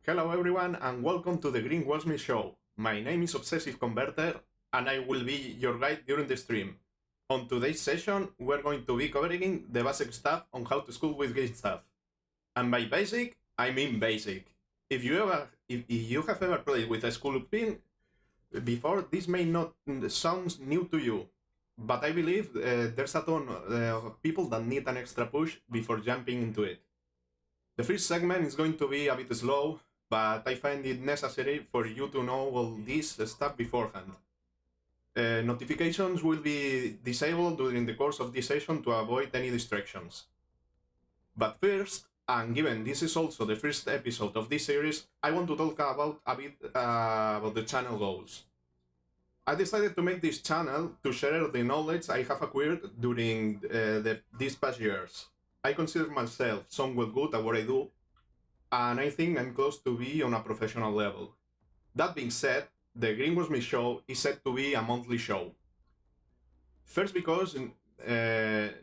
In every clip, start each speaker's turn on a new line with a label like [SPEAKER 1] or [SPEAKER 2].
[SPEAKER 1] Hello everyone and welcome to the Green Warpsmith Show. My name is Obsessive Converter and I will be your guide during the stream. On today's session, we're going to be covering the basic stuff on how to sculpt with Greenstuff. And by basic, I mean basic. If you have ever played with a sculpting before, this may not sound new to you, but I believe there's a ton of people that need an extra push before jumping into it. The first segment is going to be a bit slow, but I find it necessary for you to know all this stuff beforehand. Notifications will be disabled during the course of this session to avoid any distractions. But first, and given this is also the first episode of this series, I want to talk about a bit about the channel goals. I decided to make this channel to share the knowledge I have acquired during these past years. I consider myself somewhat good at what I do, and I think I'm close to be on a professional level. That being said, the Green Warpsmith Show is set to be a monthly show. First because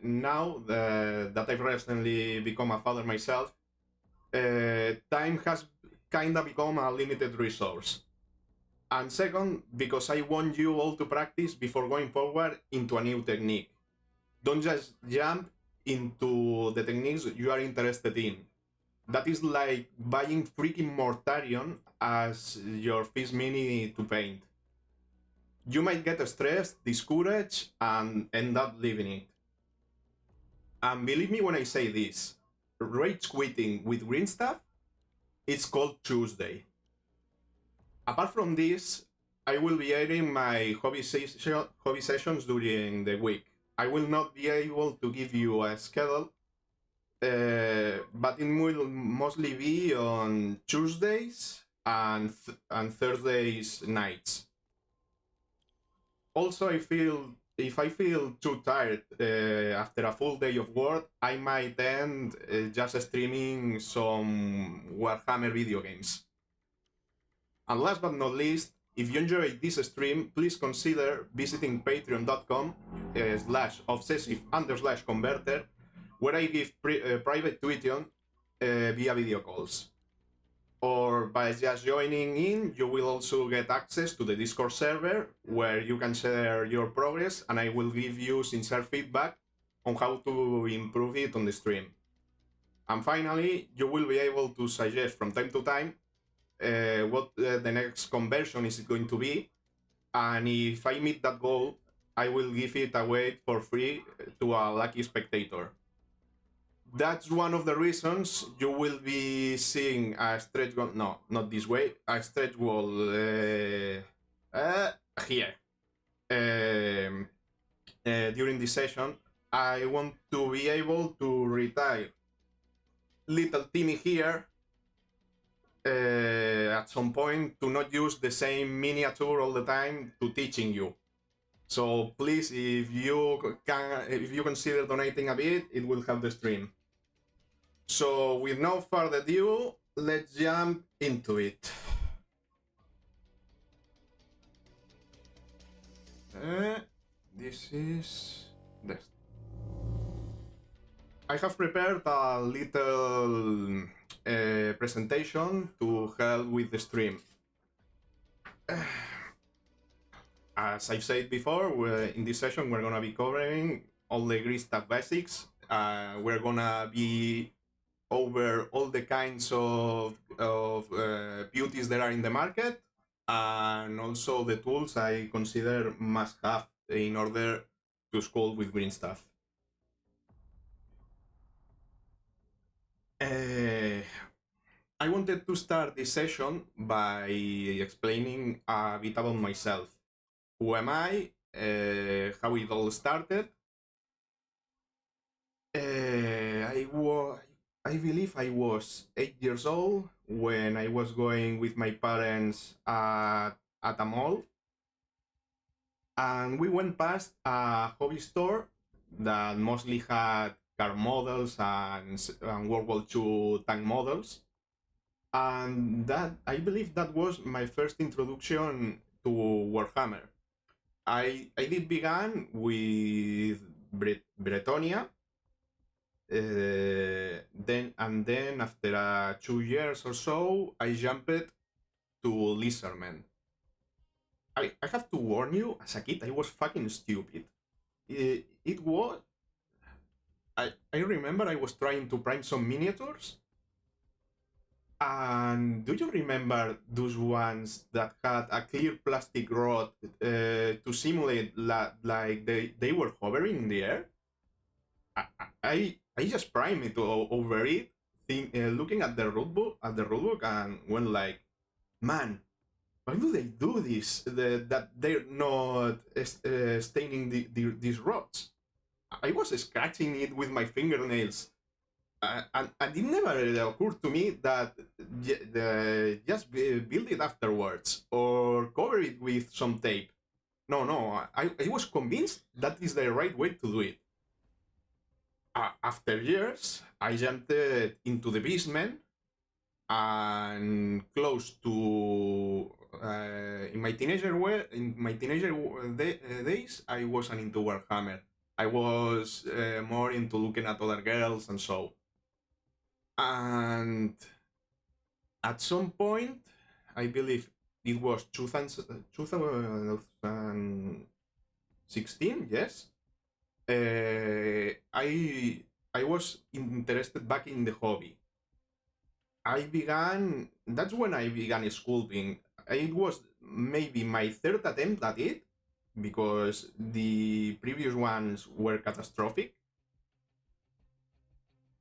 [SPEAKER 1] now that I've recently become a father myself, time has kinda become a limited resource. And second, because I want you all to practice before going forward into a new technique. Don't just jump into the techniques you are interested in. That is like buying freaking Mortarion as your first mini to paint. You might get stressed, discouraged, and end up leaving it. And believe me when I say this, rage quitting with Greenstuff, it's called Tuesday. Apart from this, I will be airing my hobby sessions during the week. I will not be able to give you a schedule, but it will mostly be on Tuesdays and Thursdays nights. Also, if I feel too tired after a full day of work, I might end just streaming some Warhammer video games. And last but not least, if you enjoyed this stream, please consider visiting patreon.com/obsessive_converter, where I give private tuition via video calls. Or by just joining in, you will also get access to the Discord server, where you can share your progress, and I will give you sincere feedback on how to improve it on the stream. And finally, you will be able to suggest from time to time what the next conversion is going to be, and if I meet that goal, I will give it away for free to a lucky spectator. That's one of the reasons you will be seeing a stretch goal, no, not this way, a stretch goal here. During this session, I want to be able to retire little Timmy here at some point, to not use the same miniature all the time to teaching you. So please, if you consider donating a bit, it will help the stream. So with no further ado, let's jump into it. This is this. I have prepared a little presentation to help with the stream. As I've said before, in this session we're gonna be covering all the Greenstuff basics. We're gonna be over all the kinds of beauties that are in the market, and also the tools I consider must have in order to sculpt with Greenstuff. I wanted to start this session by explaining a bit about myself. Who am I? How it all started? I believe I was 8 years old when I was going with my parents at a mall, and we went past a hobby store that mostly had car models and World War II tank models, and that, I believe that was my first introduction to Warhammer. I did begin with Bretonia, then after 2 years or so, I jumped to Lizardman. I have to warn you, as a kid, I was fucking stupid. It was. I remember I was trying to prime some miniatures. And do you remember those ones that had a clear plastic rod to simulate like they were hovering in the air? I just primed it over it, looking at the rulebook, and went like, man, why do they do this? That they're not staining these rods. I was scratching it with my fingernails, and it never occurred to me that just build it afterwards or cover it with some tape. No, I was convinced that is the right way to do it. After years, I jumped into the basement, and close to in my teenager days, I wasn't into Warhammer. I was more into looking at other girls and so. And at some point, I believe it was 2016, yes. I was interested back in the hobby. That's when I began sculpting. It was maybe my third attempt at it, because the previous ones were catastrophic.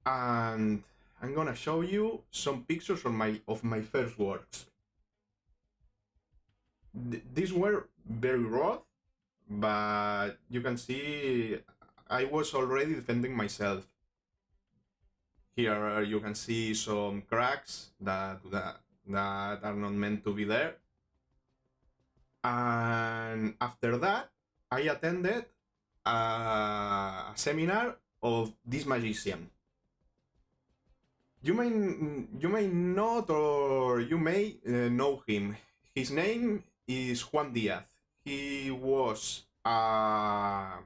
[SPEAKER 1] And I'm gonna show you some pictures of my first works. These were very rough, but you can see I was already defending myself. Here you can see some cracks that are not meant to be there. And after that, I attended a seminar of this magician. You may not, or you may know him. His name is Juan Diaz. He was a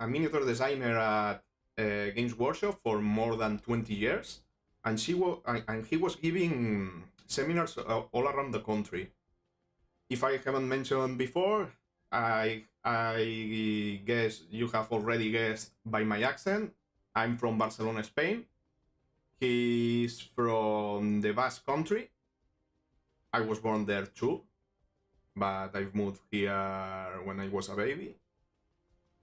[SPEAKER 1] miniature designer at Games Workshop for more than 20 years, and he was giving seminars all around the country. If I haven't mentioned before, I guess you have already guessed by my accent. I'm from Barcelona, Spain. He's from the Basque Country. I was born there too, but I've moved here when I was a baby.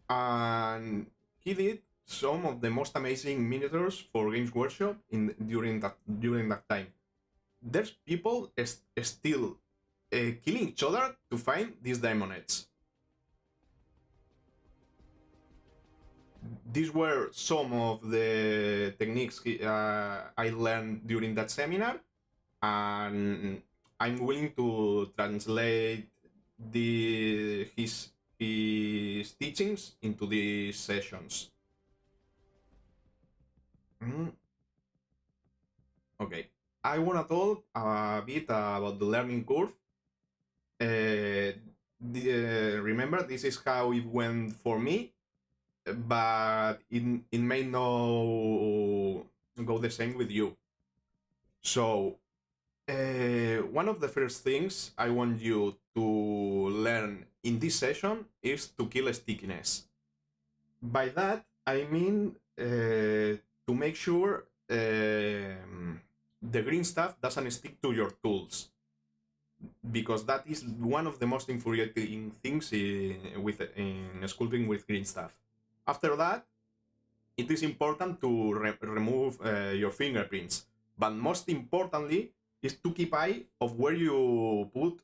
[SPEAKER 1] And he did some of the most amazing miniatures for Games Workshop during that time. There's people still killing each other to find these diamonds. These were some of the techniques I learned during that seminar, and I'm willing to translate his teachings into these sessions. Okay, I want to talk a bit about the learning curve. Remember, this is how it went for me, but it may not go the same with you. So, one of the first things I want you to learn in this session is to kill stickiness. By that, I mean to make sure the green stuff doesn't stick to your tools, because that is one of the most infuriating things in sculpting with green stuff. After that, it is important to remove your fingerprints, but most importantly is to keep eye of where you put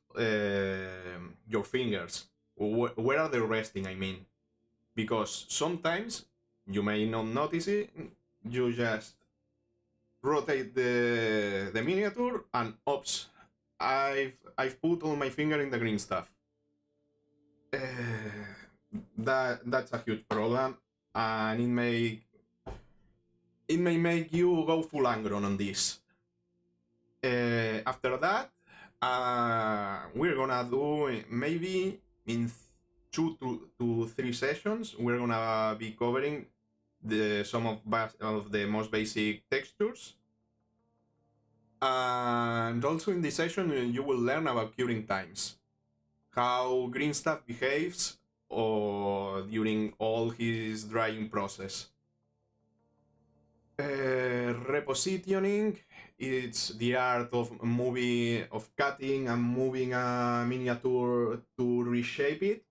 [SPEAKER 1] your fingers. Where are they resting, I mean, because sometimes you may not notice it. You just rotate the miniature and oops, I've put all my finger in the green stuff. That's a huge problem, and it may make you go full angron on this. After that, we're gonna do maybe in 2 to 3 sessions. We're gonna be covering some of the most basic textures. And also in this session, you will learn about curing times, how Greenstuff behaves during all his drying process. Repositioning, it's the art of cutting and moving a miniature to reshape it.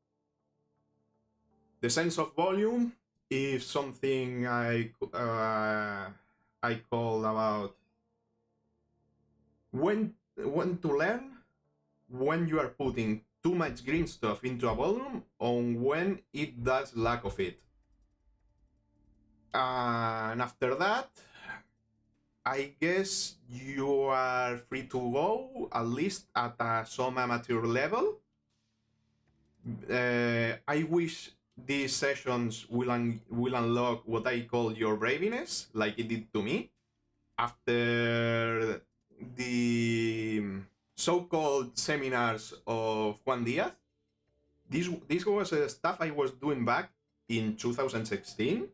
[SPEAKER 1] The sense of volume is something I call about when to learn when you are putting too much green stuff into a volume or when it does lack of it. And after that, I guess you are free to go, at least at some amateur level. I wish these sessions will unlock what I call your braviness, like it did to me. After the so-called seminars of Juan Diaz, this was stuff I was doing back in 2016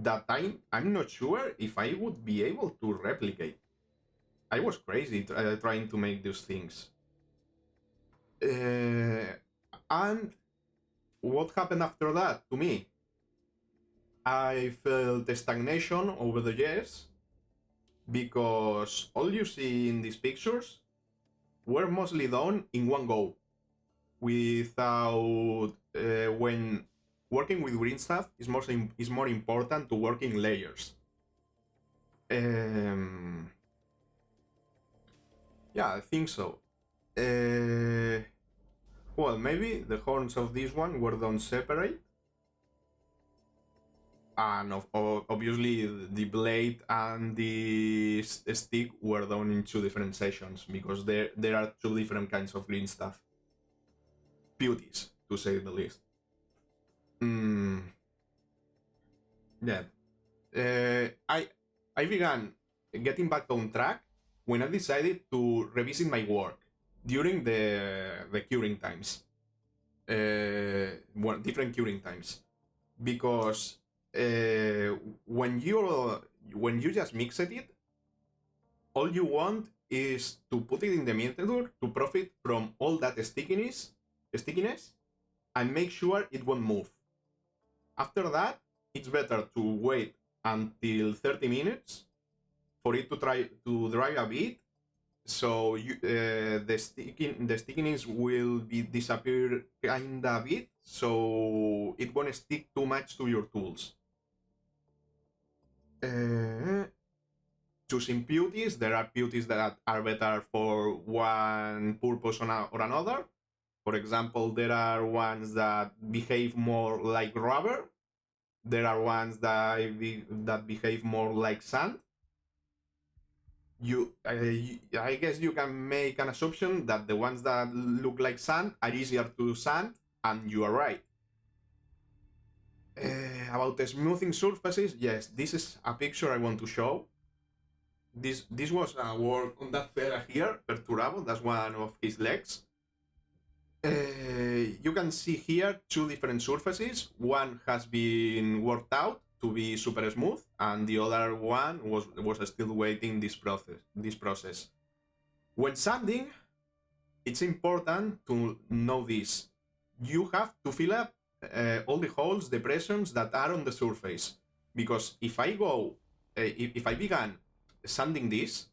[SPEAKER 1] that I'm not sure if I would be able to replicate. I was crazy trying to make those things. And what happened after that to me? I felt stagnation over the years because all you see in these pictures were mostly done in one go, without when working with green stuff is more important to work in layers. Yeah, I think so. Well, maybe the horns of this one were done separate, and obviously the blade and the stick were done in two different sessions because there are two different kinds of green stuff. Putties, to say the least. Yeah. I began getting back on track when I decided to revisit my work during the curing times. Different curing times. Because when you just mix it, all you want is to put it in the mixer to profit from all that stickiness and make sure it won't move. After that, it's better to wait until 30 minutes for it to dry a bit, so the stickiness will disappear kinda a bit, so it won't stick too much to your tools. Choosing putties, there are putties that are better for one purpose or another. For example, there are ones that behave more like rubber. There are ones that behave more like sand. I guess you can make an assumption that the ones that look like sand are easier to sand, and you are right. About the smoothing surfaces, yes, this is a picture I want to show. This was a work on that fella here, Perturabo, that's one of his legs. You can see here two different surfaces. One has been worked out to be super smooth, and the other one was still waiting this process. When sanding, it's important to know this. You have to fill up all the holes, depressions that are on the surface, because if I began sanding this,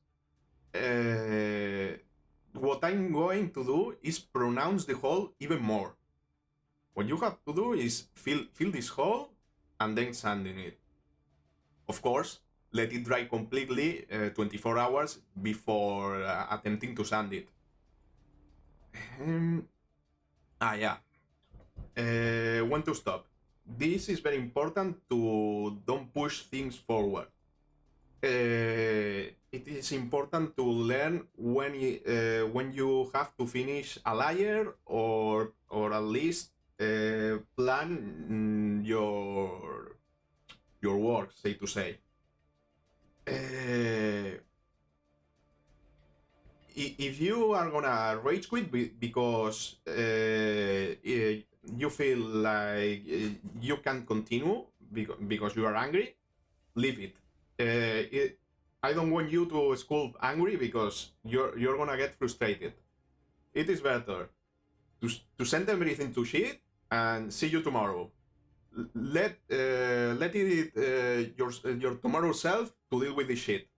[SPEAKER 1] what I'm going to do is pronounce the hole even more. What you have to do is fill this hole and then sanding it. Of course, let it dry completely 24 hours before attempting to sand it. When to stop. This is very important to don't push things forward. It is important to learn when you have to finish a layer or at least plan your work, say to say. If you are gonna rage quit because you feel like you can't continue because you are angry, leave it. I don't want you to sculpt angry because you're gonna get frustrated. It is better to send everything to shit and see you tomorrow. Let your tomorrow self to deal with this shit.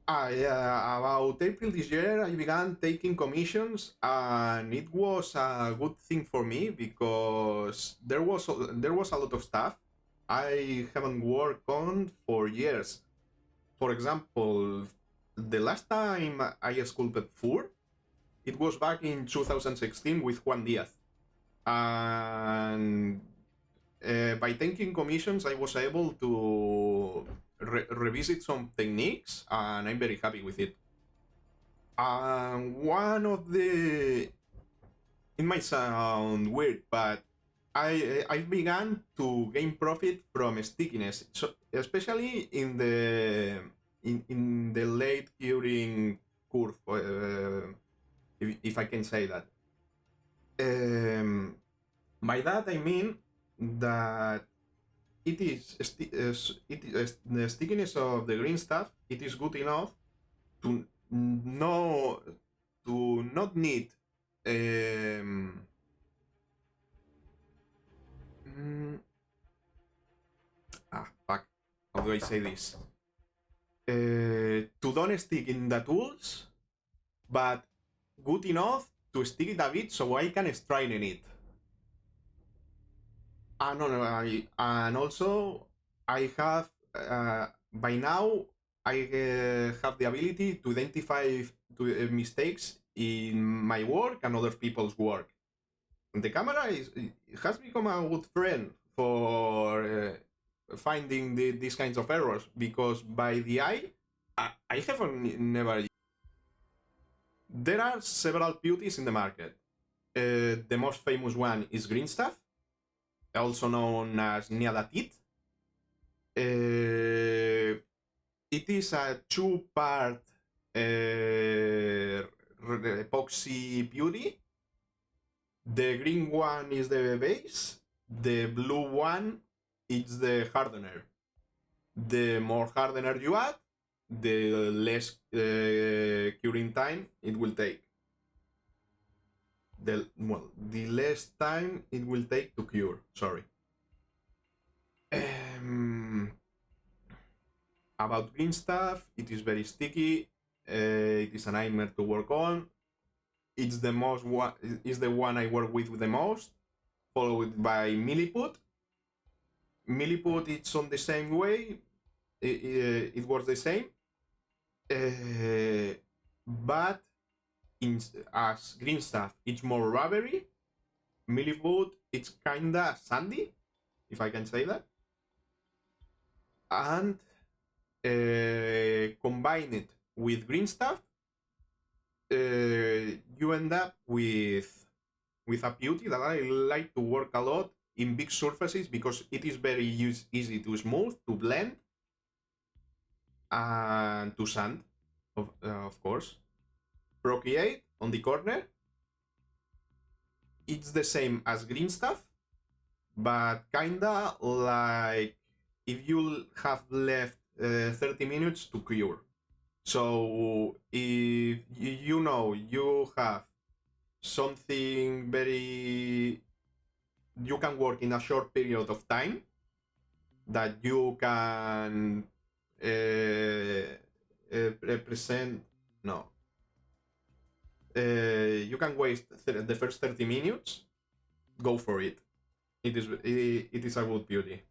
[SPEAKER 1] About April this year, I began taking commissions, and it was a good thing for me because there was a lot of stuff I haven't worked on for years. For example, the last time I sculpted fur, it was back in 2016 with Juan Diaz, and by taking commissions, I was able to revisit some techniques, and I'm very happy with it. One of the... It might sound weird, but I began to gain profit from stickiness, so especially in the late curing curve, if I can say that. By that I mean that the stickiness of the green stuff, it is good enough to not need fuck, how do I say this? To don't stick in the tools, but good enough to stick it a bit so I can straighten it. And also I have by now I have the ability to identify mistakes in my work and other people's work. And the camera has become a good friend for finding these kinds of errors, because by the eye I have never. There are several putties in the market. The most famous one is Greenstuff, also known as Niadatit. It is a two-part epoxy putty. The green one is the base, the blue one is the hardener. The more hardener you add, the less curing time it will take. The less time it will take to cure, sorry. About green stuff, it is very sticky, it is a nightmare to work on. It's the one I work with the most, followed by milliput. Milliput, it's on the same way, it works the same, but as green stuff, it's more rubbery. Milliput, it's kinda sandy, if I can say that. And combine it with green stuff, you end up with a putty that I like to work a lot in big surfaces because it is very easy to smooth, to blend, and to sand, of course. Procreate on the corner, it's the same as green stuff, but kinda like if you have left 30 minutes to cure. So if you have something very, you can work in a short period of time, that you can you can waste the first 30 minutes, go for it. It is a good beauty.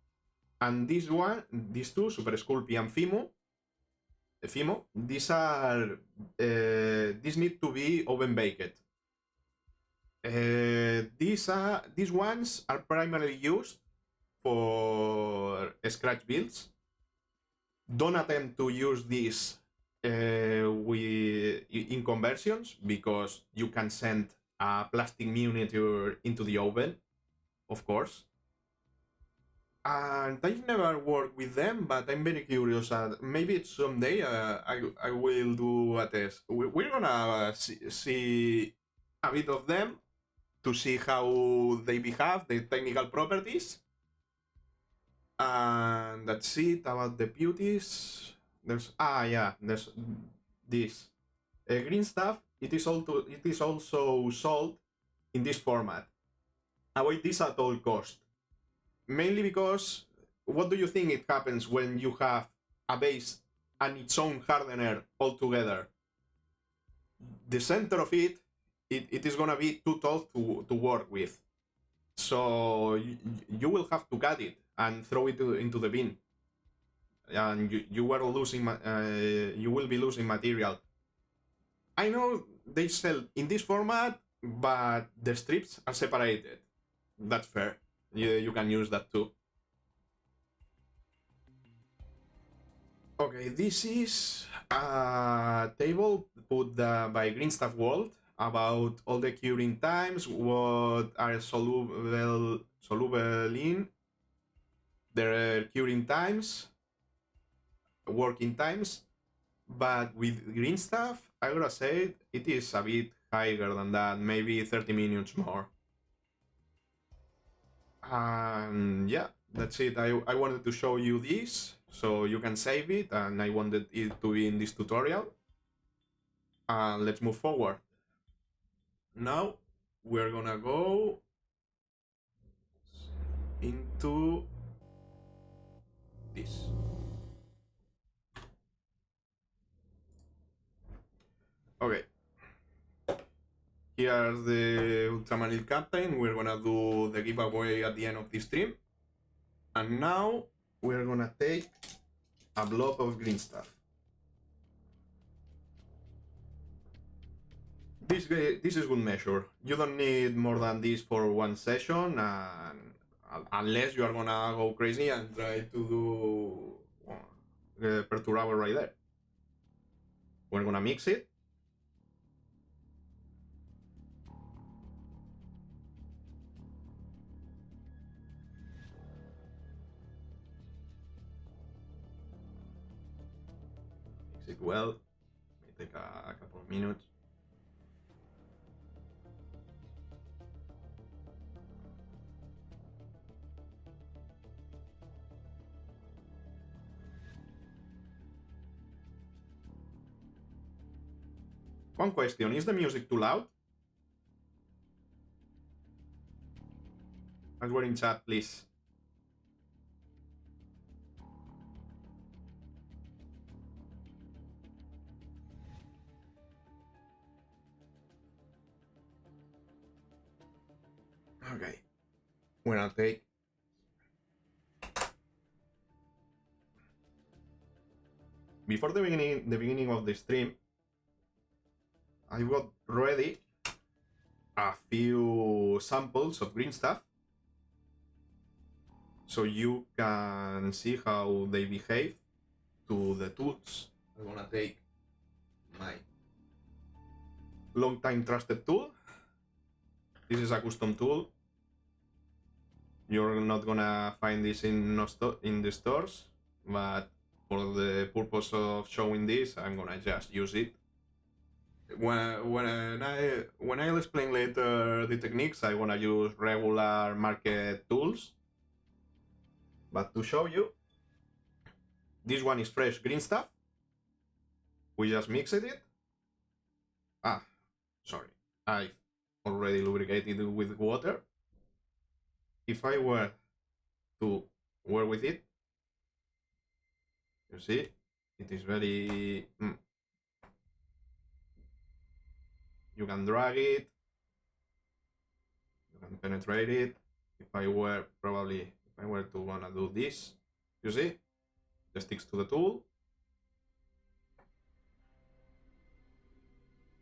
[SPEAKER 1] And these two, Super Sculpey and Fimo, these need to be oven baked. These ones are primarily used for scratch builds. Don't attempt to use these in conversions, because you can send a plastic miniature into the oven, of course. And I've never worked with them, but I'm very curious. Maybe someday I will do a test. We're gonna see a bit of them, to see how they behave, the technical properties. And that's it about the putties. There's this Greenstuff. It is also sold in this format. Avoid this at all cost. Mainly because, what do you think it happens when you have a base and its own hardener all together? The center of it is gonna be too tough to work with. So you will have to cut it and throw it into the bin, and you will be losing material. I know they sell in this format, but the strips are separated. That's fair. You can use that too. Okay, this is a table put by Greenstuff World about all the curing times, what are soluble in, their curing times, working times. But with Greenstuff, I gotta say it is a bit higher than that, maybe 30 minutes more. And yeah, that's it. I wanted to show you this so you can save it, and I wanted it to be in this tutorial. And let's move forward. Now we're gonna go into this. Okay. Here's the Ultramarine Captain. We're gonna do the giveaway at the end of this stream. And now we're gonna take a block of Greenstuff. This is good measure. You don't need more than this for one session, and unless you are gonna go crazy and try to do perturber right there. We're gonna mix it. Mix it well. It may take a couple of minutes. One question, is the music too loud? Answer in chat, please. Okay, we're gonna take before the beginning of the stream. I got ready a few samples of Greenstuff so you can see how they behave to the tools. I'm gonna take my long time trusted tool. This is a custom tool. You're not gonna find this in the stores, but for the purpose of showing this, I'm gonna just use it. When I'll explain later the techniques, I wanna use regular market tools. But to show you, this one is fresh Greenstuff. We just mixed it. Sorry, I already lubricated it with water. If I were to work with it, you see, it is very... You can drag it, you can penetrate it. If I were to wanna do this, you see, it sticks to the tool.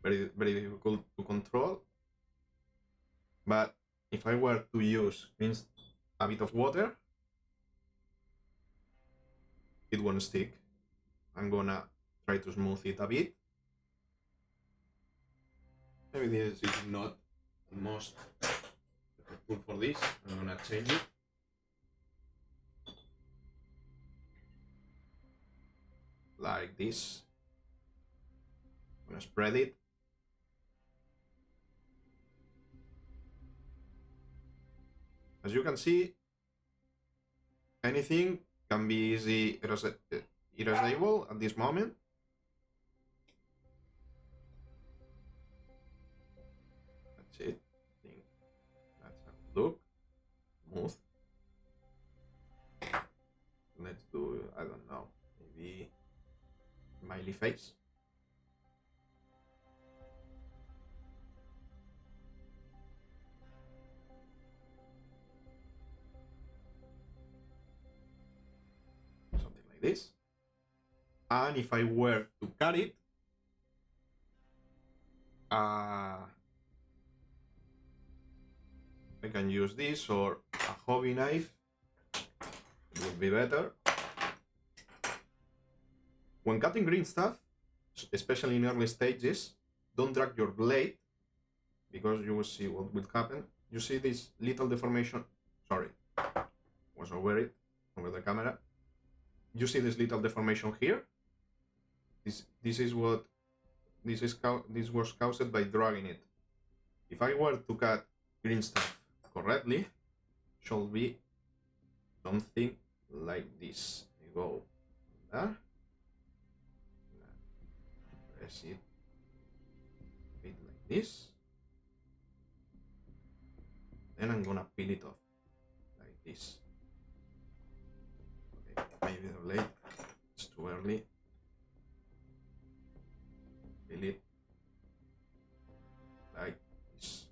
[SPEAKER 1] Very, very difficult to control. But if I were to use a bit of water, it won't stick. I'm gonna try to smooth it a bit. Maybe this is not the most tool for this. I'm gonna change it. Like this. I'm gonna spread it. As you can see, anything can be easy erasable at this moment. That's it. I think that's a look. Smooth. Let's do, I don't know, maybe smiley face. Something like this. And if I were to cut it, I can use this or a hobby knife. It would be better. When cutting green stuff, especially in early stages, don't drag your blade because you will see what will happen. You see this little deformation. Sorry, was over it, over the camera. You see this little deformation here. This was caused by dragging it. If I were to cut green stuff correctly, should be something like this. I go there, press it a bit like this, then I'm gonna peel it off like this. Okay, maybe too late, it's too early. Peel it like this.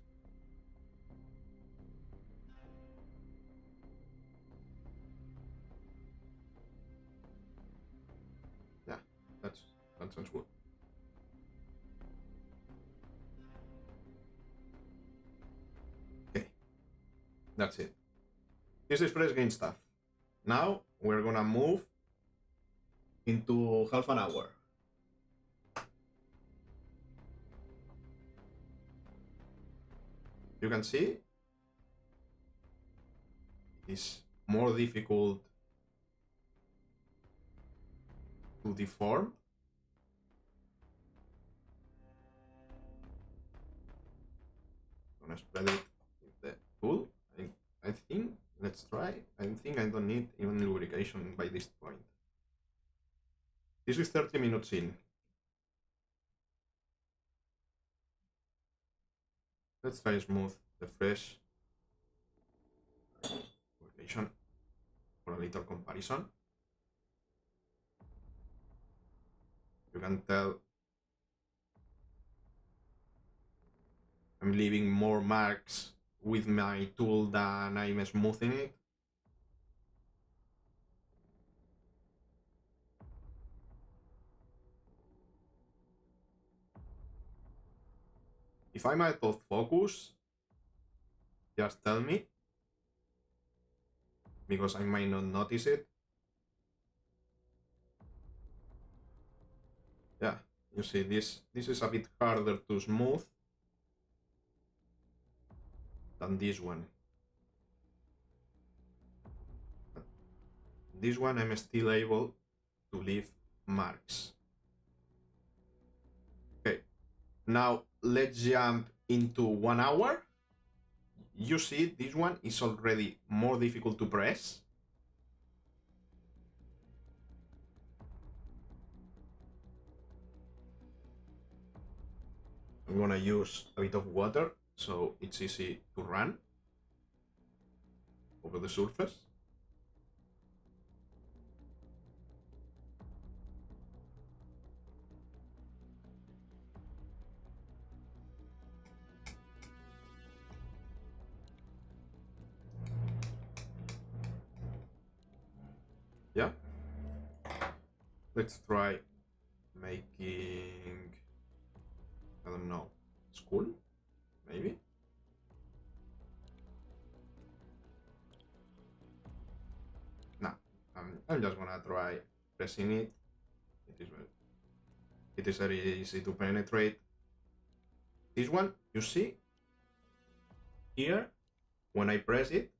[SPEAKER 1] Yeah, that sounds good. Okay, that's it. This is fresh green stuff. Now we're gonna move into half an hour. You can see it's more difficult to deform. I'm gonna spread it with the tool. I think, let's try. I think I don't need even lubrication by this point. This is 30 minutes in. Let's try smooth the fresh lubrication for a little comparison. You can tell I'm leaving more marks with my tool than I'm smoothing it. If I'm out of focus, just tell me, because I might not notice it. Yeah, you see this is a bit harder to smooth than this one. This one I'm still able to leave marks. Okay, now let's jump into 1 hour. You see this one is already more difficult to press. I'm gonna use a bit of water so it's easy to run over the surface. Yeah, let's try making, I don't know, school, maybe. No, I'm just gonna try pressing it. It is very easy to penetrate. This one, you see here, when I press it,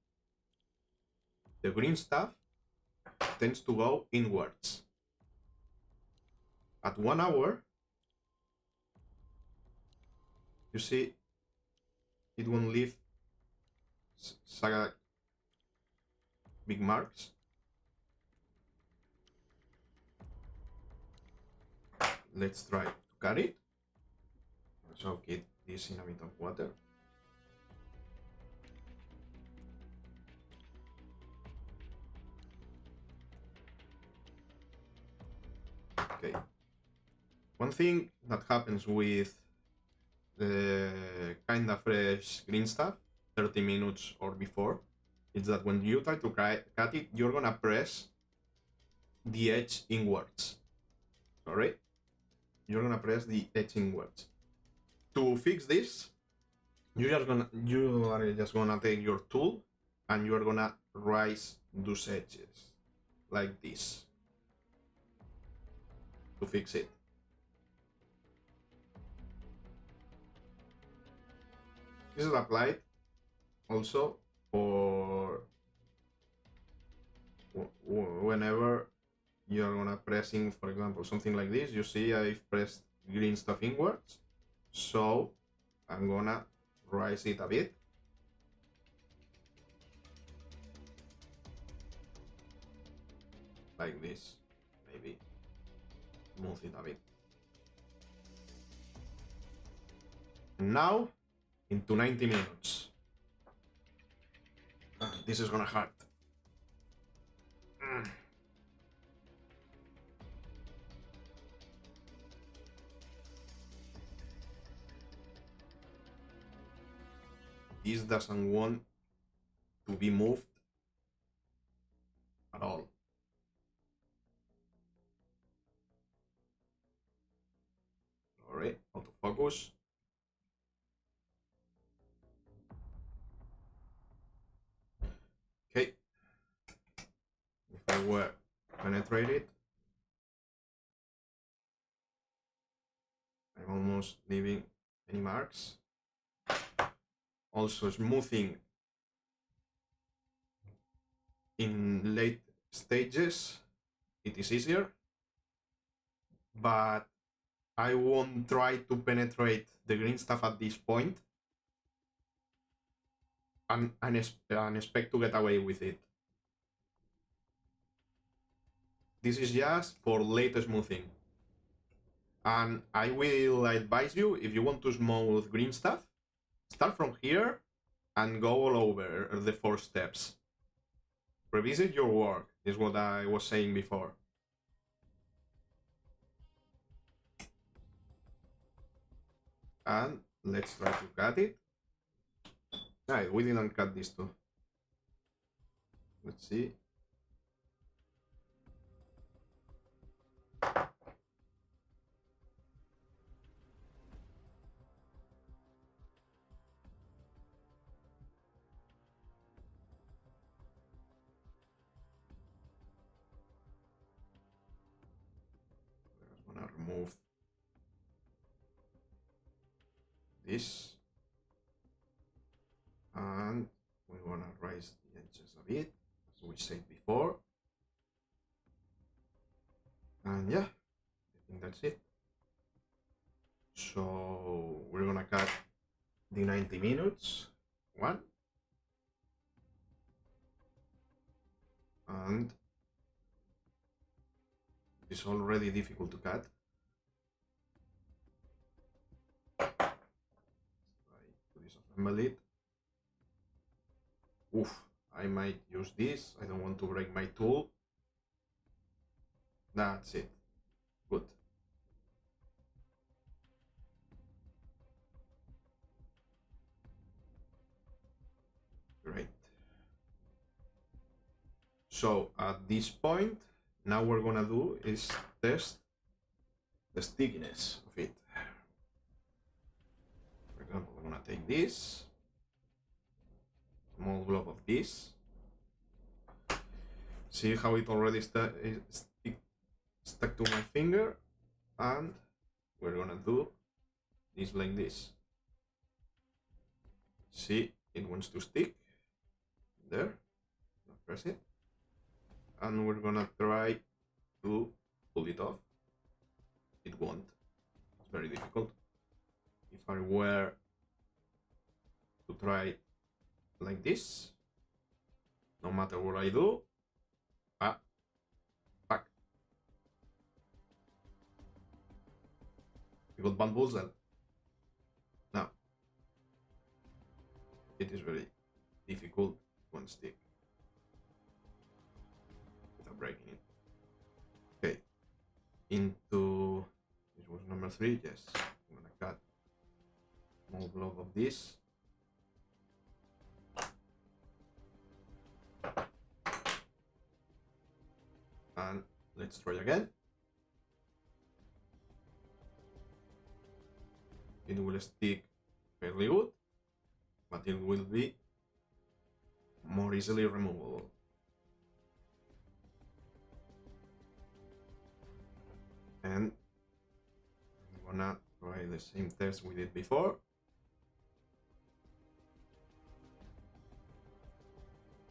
[SPEAKER 1] the green stuff tends to go inwards. At 1 hour, you see it won't leave big marks. Let's try to cut it. Soak it this in a bit of water. Okay. One thing that happens with the kinda fresh green stuff, 30 minutes or before, is that when you try to cut it, you're gonna press the edge inwards. Sorry? You're gonna press the edge inwards. To fix this, you are just gonna take your tool and you are gonna rise those edges like this to fix it. This is applied also for whenever you're gonna pressing, for example, something like this. You see I've pressed green stuff inwards, so I'm gonna rise it a bit. Like this, maybe move it a bit. And now into 90 minutes. This is gonna hurt. This doesn't want to be moved at all. Alright, autofocus. Okay. If I were penetrated, I'm almost leaving any marks. Also smoothing in late stages, it is easier, but I won't try to penetrate the green stuff at this point and expect to get away with it. This is just for late smoothing. And I will advise you, if you want to smooth green stuff, start from here and go all over the 4 steps. Revisit your work, is what I was saying before. And let's try to cut it. Right, we didn't cut this too. Let's see. I'm gonna remove this. And we wanna raise the edges a bit, as we said before. And yeah, I think that's it. So we're gonna cut the 90 minutes one, and it's already difficult to cut. Try to disassemble it. Oof, I might use this. I don't want to break my tool. That's it. Good. Great. So at this point, now we're gonna do is test the stickiness of it. For example, I'm gonna take this small blob of this. See how it already stuck to my finger, and we're gonna do this like this. See, it wants to stick there. Press it, and we're gonna try to pull it off. It won't. It's very difficult. If I were to try like this, no matter what I do. Ah, fuck. I got bamboozled. Now, it is very difficult to unstick without breaking it. Okay, into, this was number 3, yes. I'm gonna cut a small blob of this. And let's try again. It will stick fairly good, but it will be more easily removable. And I'm gonna try the same test we did before.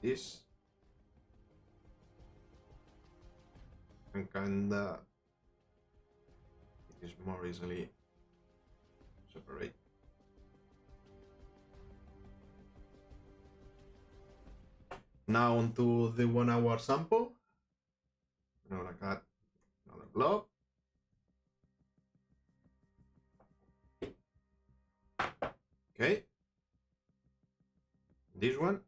[SPEAKER 1] This. And kinda, it is more easily separate. Now onto the 1 hour sample. I'm gonna cut another blob. Okay. This one.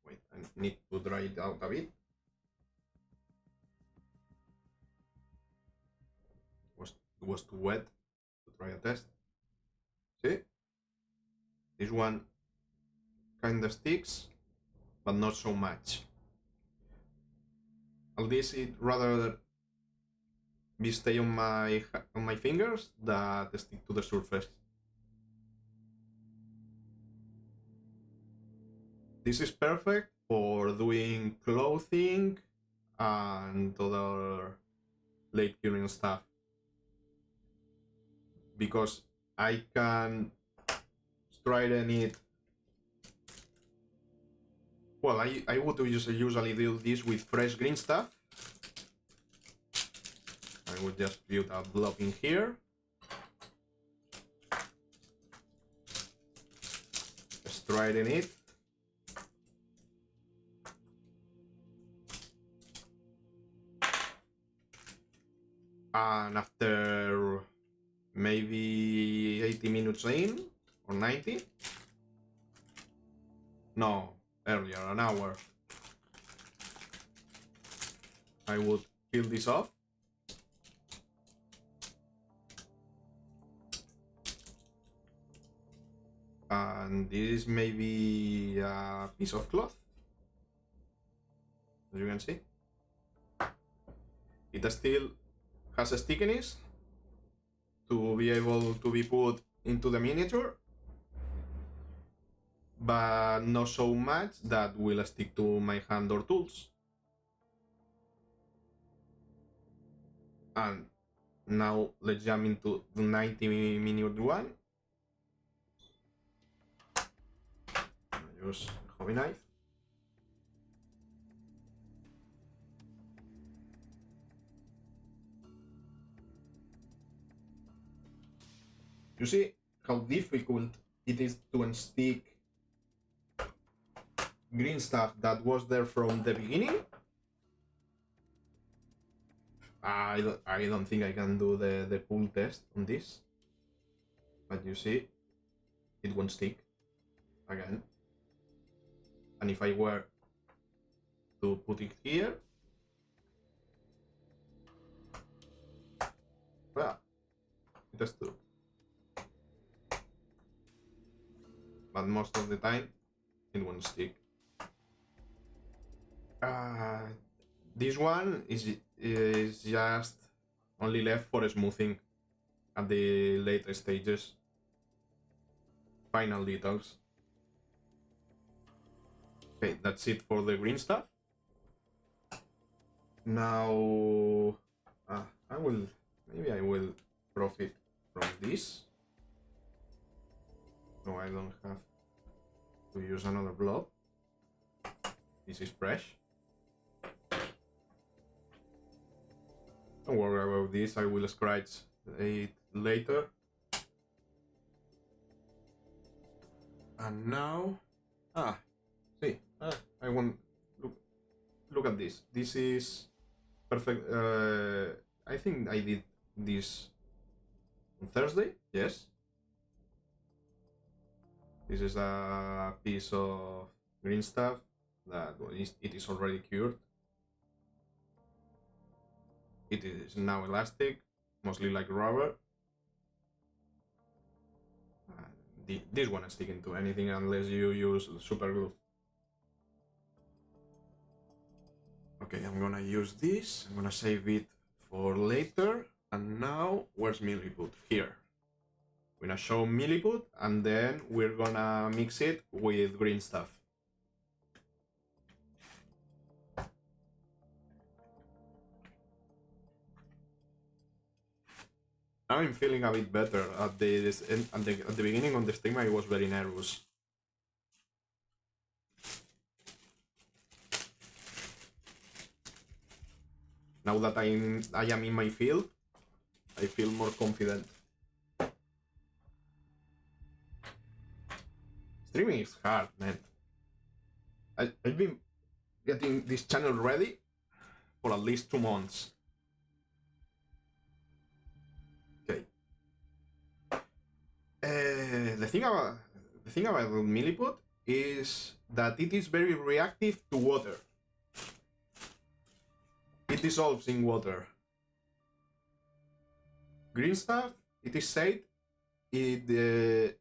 [SPEAKER 1] Wait, I need to dry it out a bit. It was too wet to try a test. See? This one kinda sticks, but not so much. All this it rather be stay on my fingers than stick to the surface. This is perfect for doing clothing and other late curing stuff, because I can straighten it. Well, I would usually do this with fresh green stuff. I would just put a blob in here, straighten it, and after maybe 80 minutes in, or 90, no, earlier, an hour, I would peel this off. And this is maybe a piece of cloth, as you can see. It still has a stickiness to be able to be put into the miniature, but not so much that will stick to my hand or tools. And now let's jump into the 90-minute one. Use a hobby knife. You see how difficult it is to unstick green stuff that was there from the beginning? I don't think I can do the pull test on this, but you see, it won't stick again. And if I were to put it here, well, it has to. But most of the time, it won't stick. This one is just only left for smoothing at the later stages. Final details. Okay, that's it for the green stuff. Now, maybe I will profit from this. No, I don't have to use another blob. This is fresh. Don't worry about this, I will scratch it later. And now, see, I won't, look, look at this. This is perfect. I think I did this on Thursday. Yes. This is a piece of green stuff that it is already cured. It is now elastic, mostly like rubber. This one is sticking to anything unless you use super glue. Okay, I'm gonna use this. I'm gonna save it for later. And now, where's milliput? Here. We're gonna show milliput, and then we're gonna mix it with green stuff. Now I'm feeling a bit better. At the beginning of the stream, I was very nervous. Now that I am in my field, I feel more confident. Streaming is hard, man. I've been getting this channel ready for at least 2 months. Okay. The thing about milliput is that it is very reactive to water. It dissolves in water. Green stuff, it is said, I'm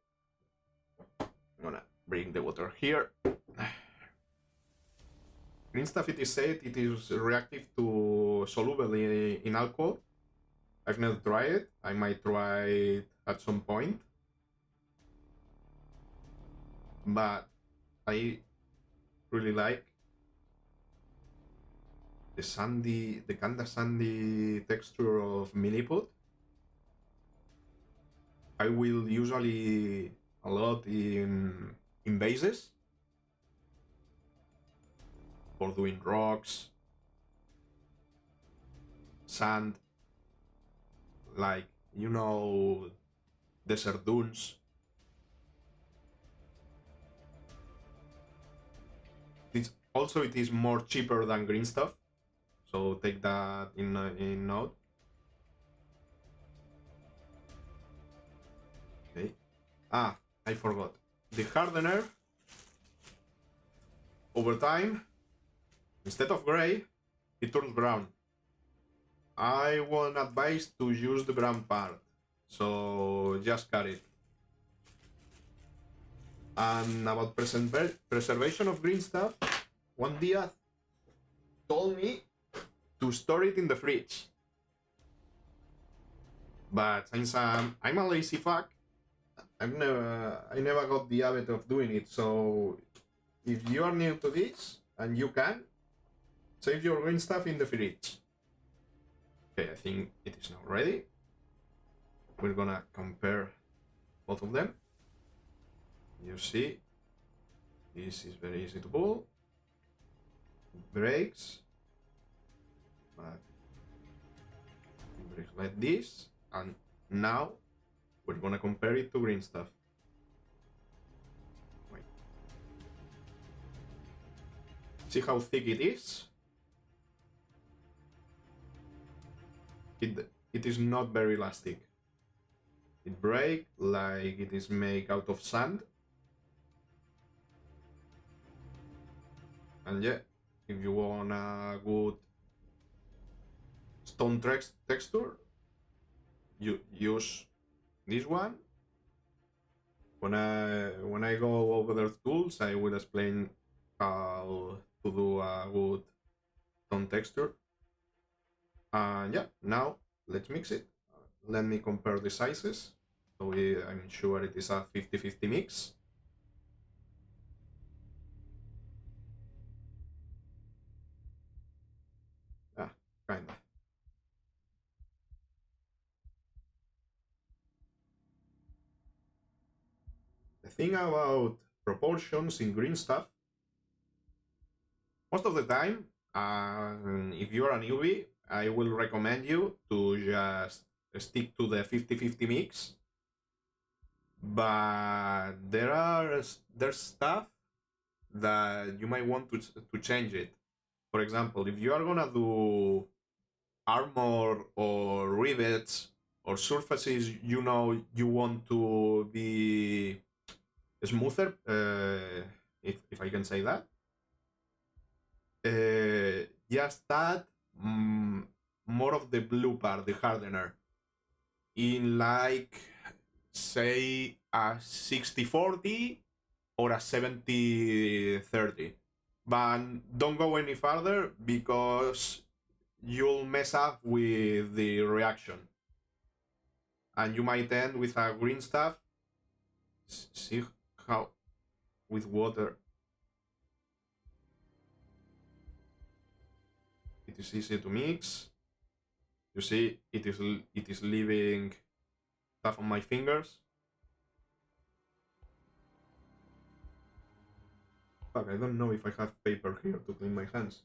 [SPEAKER 1] gonna bring the water here. Green stuff, it is said, it is reactive to soluble in alcohol. I've never tried it. I might try it at some point. But I really like the kind of sandy texture of milliput. I will usually a lot in bases for doing rocks, sand, like, you know, desert dunes. It is more cheaper than green stuff, so take that in note. Okay. Ah, I forgot. The hardener, over time, instead of gray, it turns brown. I won't advise to use the brown part, so just cut it. And about preservation of green stuff, one dia told me to store it in the fridge. But since I'm a lazy fuck, I never got the habit of doing it. So if you are new to this and you can, save your green stuff in the fridge. Okay, I think it is now ready. We're gonna compare both of them. You see, this is very easy to pull. It breaks, but it breaks like this. And now we're gonna compare it to green stuff. Wait. See how thick it is? It is not very elastic. It breaks like it is made out of sand. And yeah, if you want a good stone texture, you use this one. When I go over the tools, I will explain how to do a good stone texture. And yeah, now let's mix it. Let me compare the sizes. So I'm sure it is a 50-50 mix. Kinda. The thing about proportions in green stuff, most of the time, if you're a newbie, I will recommend you to just stick to the 50-50 mix. But there's stuff that you might want to change it. For example, if you are gonna do armor or rivets or surfaces, you know, you want to be smoother, if I can say that. Just add more of the blue part, the hardener, in like, say, a 60-40 or a 70-30. But don't go any further because you'll mess up with the reaction. And you might end with a green stuff. See how with water it is easy to mix. You see, it is leaving stuff on my fingers. Fuck, I don't know if I have paper here to clean my hands.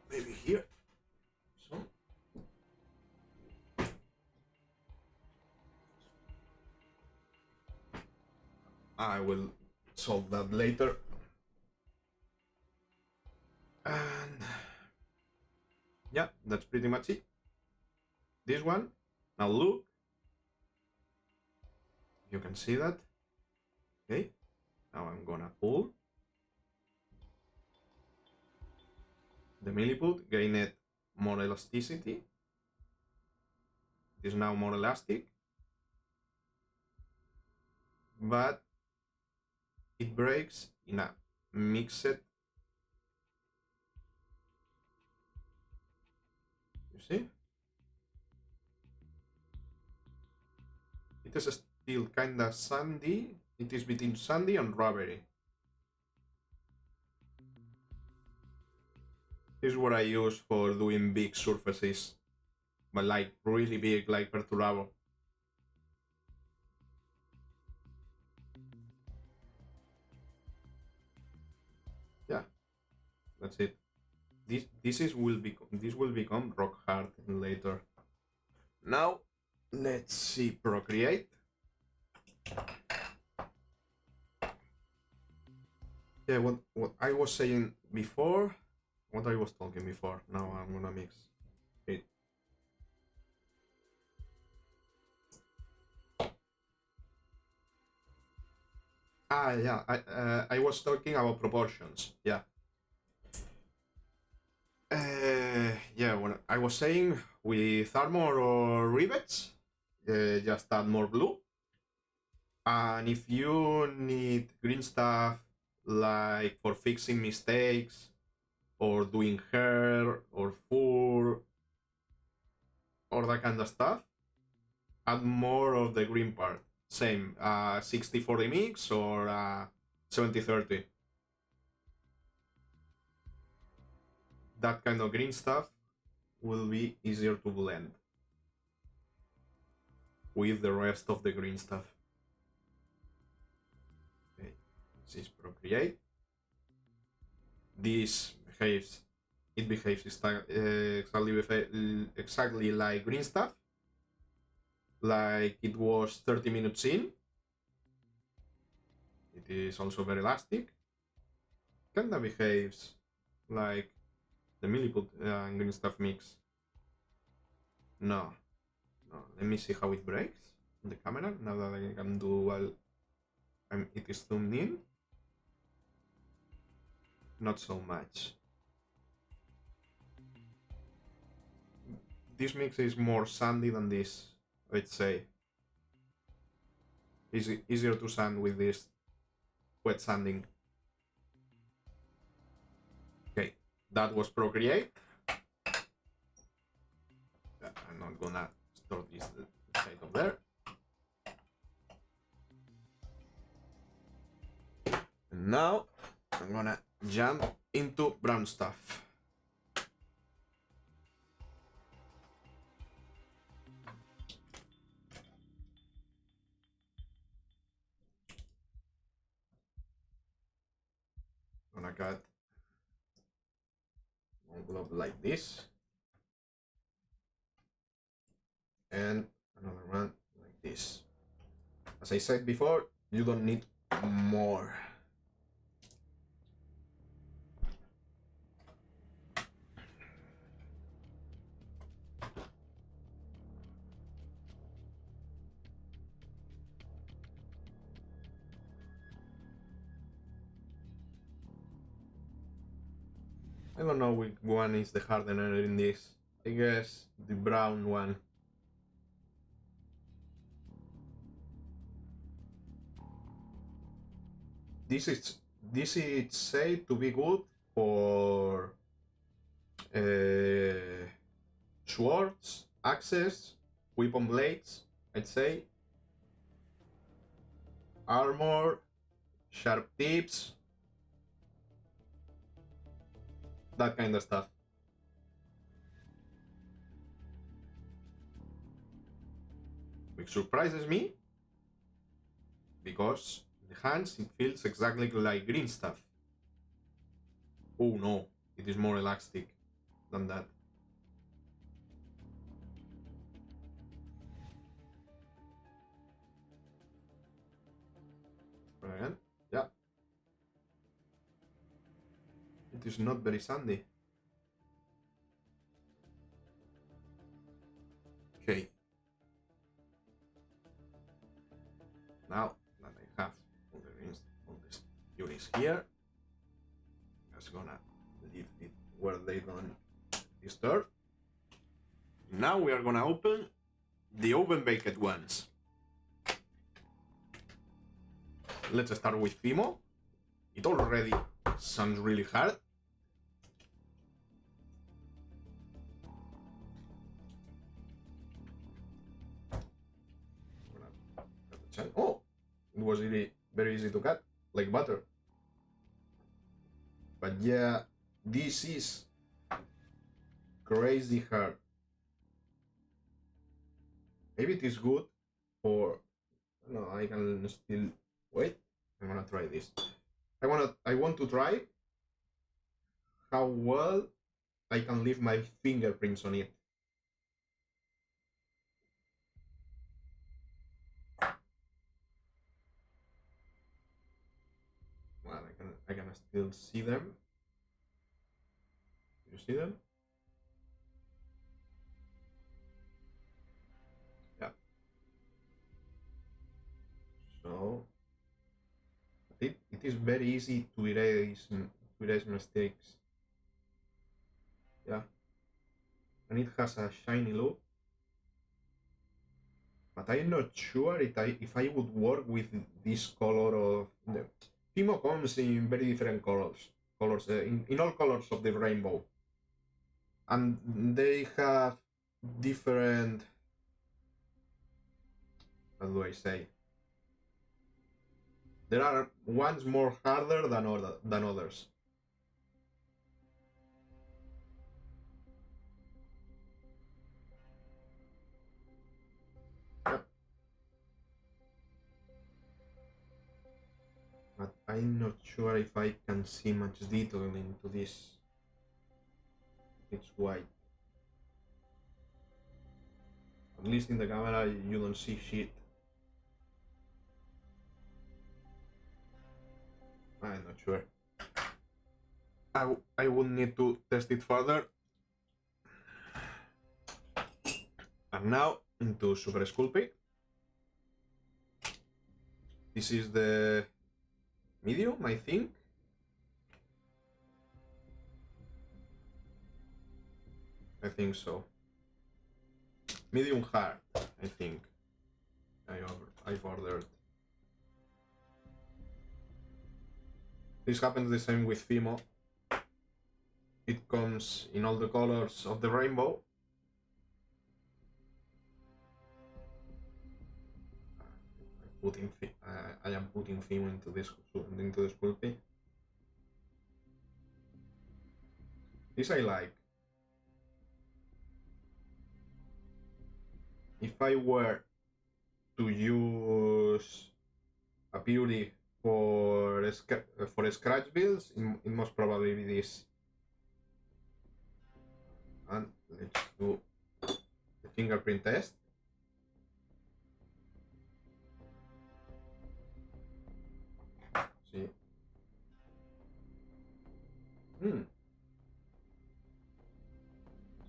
[SPEAKER 1] Maybe here. So. I will solve that later. And yeah, that's pretty much it. This one, now look. You can see that. Okay, now I'm gonna pull the milliput, gain it more elasticity. It is now more elastic, but it breaks in a mixed. You see? It is still kinda sandy. It is between sandy and rubbery. This is what I use for doing big surfaces, but like really big, like Perturabo. Yeah, that's it. This will become rock hard later. Now let's see Procreate. Yeah, what I was saying before, what I was talking before. Now I'm gonna mix it. Yeah, I was talking about proportions. Yeah. Yeah, when I was saying with armor or rivets, just add more blue. And if you need green stuff, like for fixing mistakes, or doing hair, or fur, or that kind of stuff, add more of the green part. Same, 60-40 mix or 70-30. That kind of green stuff will be easier to blend with the rest of the green stuff. Okay, this is Procreate. This behaves exactly like green stuff, like it was 30 minutes in. It is also very elastic. Kinda behaves like the milliput and green stuff mix. No. Let me see how it breaks on the camera now that I can do well. It is zoomed in. Not so much. This mix is more sandy than this, I'd say. It's easier to sand with this wet sanding. Okay, that was Procreate. I'm not gonna store this side of there. And now I'm gonna jump into brown stuff. I'm gonna cut one globe like this and another one like this. As I said before, you don't need more. I don't know which one is the hardener in this. I guess the brown one. This is said to be good for swords, axes, weapon blades, I'd say, armor, sharp tips, that kind of stuff. Which surprises me, because in the hands it feels exactly like Greenstuff. Oh no, it is more elastic than that. Right? Yeah. It is not very sandy. Okay. Now that I have all these units here, I'm just gonna leave it where they don't disturb. Now we are gonna open the oven baked ones. Let's start with Fimo. It already sounds really hard. Oh, it was really very easy to cut, like butter. But yeah, this is crazy hard. Maybe it is good for... No, I can still... Wait, I'm gonna try this. I want to try how well I can leave my fingerprints on it. Well, I can still see them. You see them? Yeah. So it is very easy to erase mistakes. Yeah. And it has a shiny look. But I'm not sure if I would work with this color of the Fimo comes in very different colors in all colors of the rainbow, and they have different, how do I say, there are ones more harder than others. Yep. But I'm not sure if I can see much detail into this. It's white. At least in the camera you don't see shit. I'm not sure. I would need to test it further. And now into Super Sculpting. This is the medium, I think. I think so. Medium hard, I think. I've ordered. This happens the same with Fimo. It comes in all the colors of the rainbow. I am putting Fimo into the sculpting. This I like. If I were to use a purity for scratch builds, it must probably be this. And let's do the fingerprint test. See. It's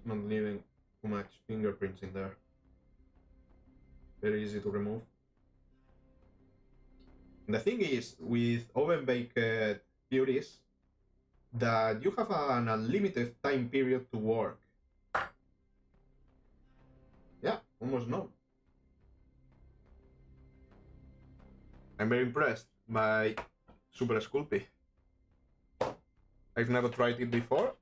[SPEAKER 1] not leaving too much fingerprints in there. Very easy to remove. And the thing is, with oven baked purees, that you have an unlimited time period to work. Yeah, almost no. I'm very impressed by Super Sculpey. I've never tried it before.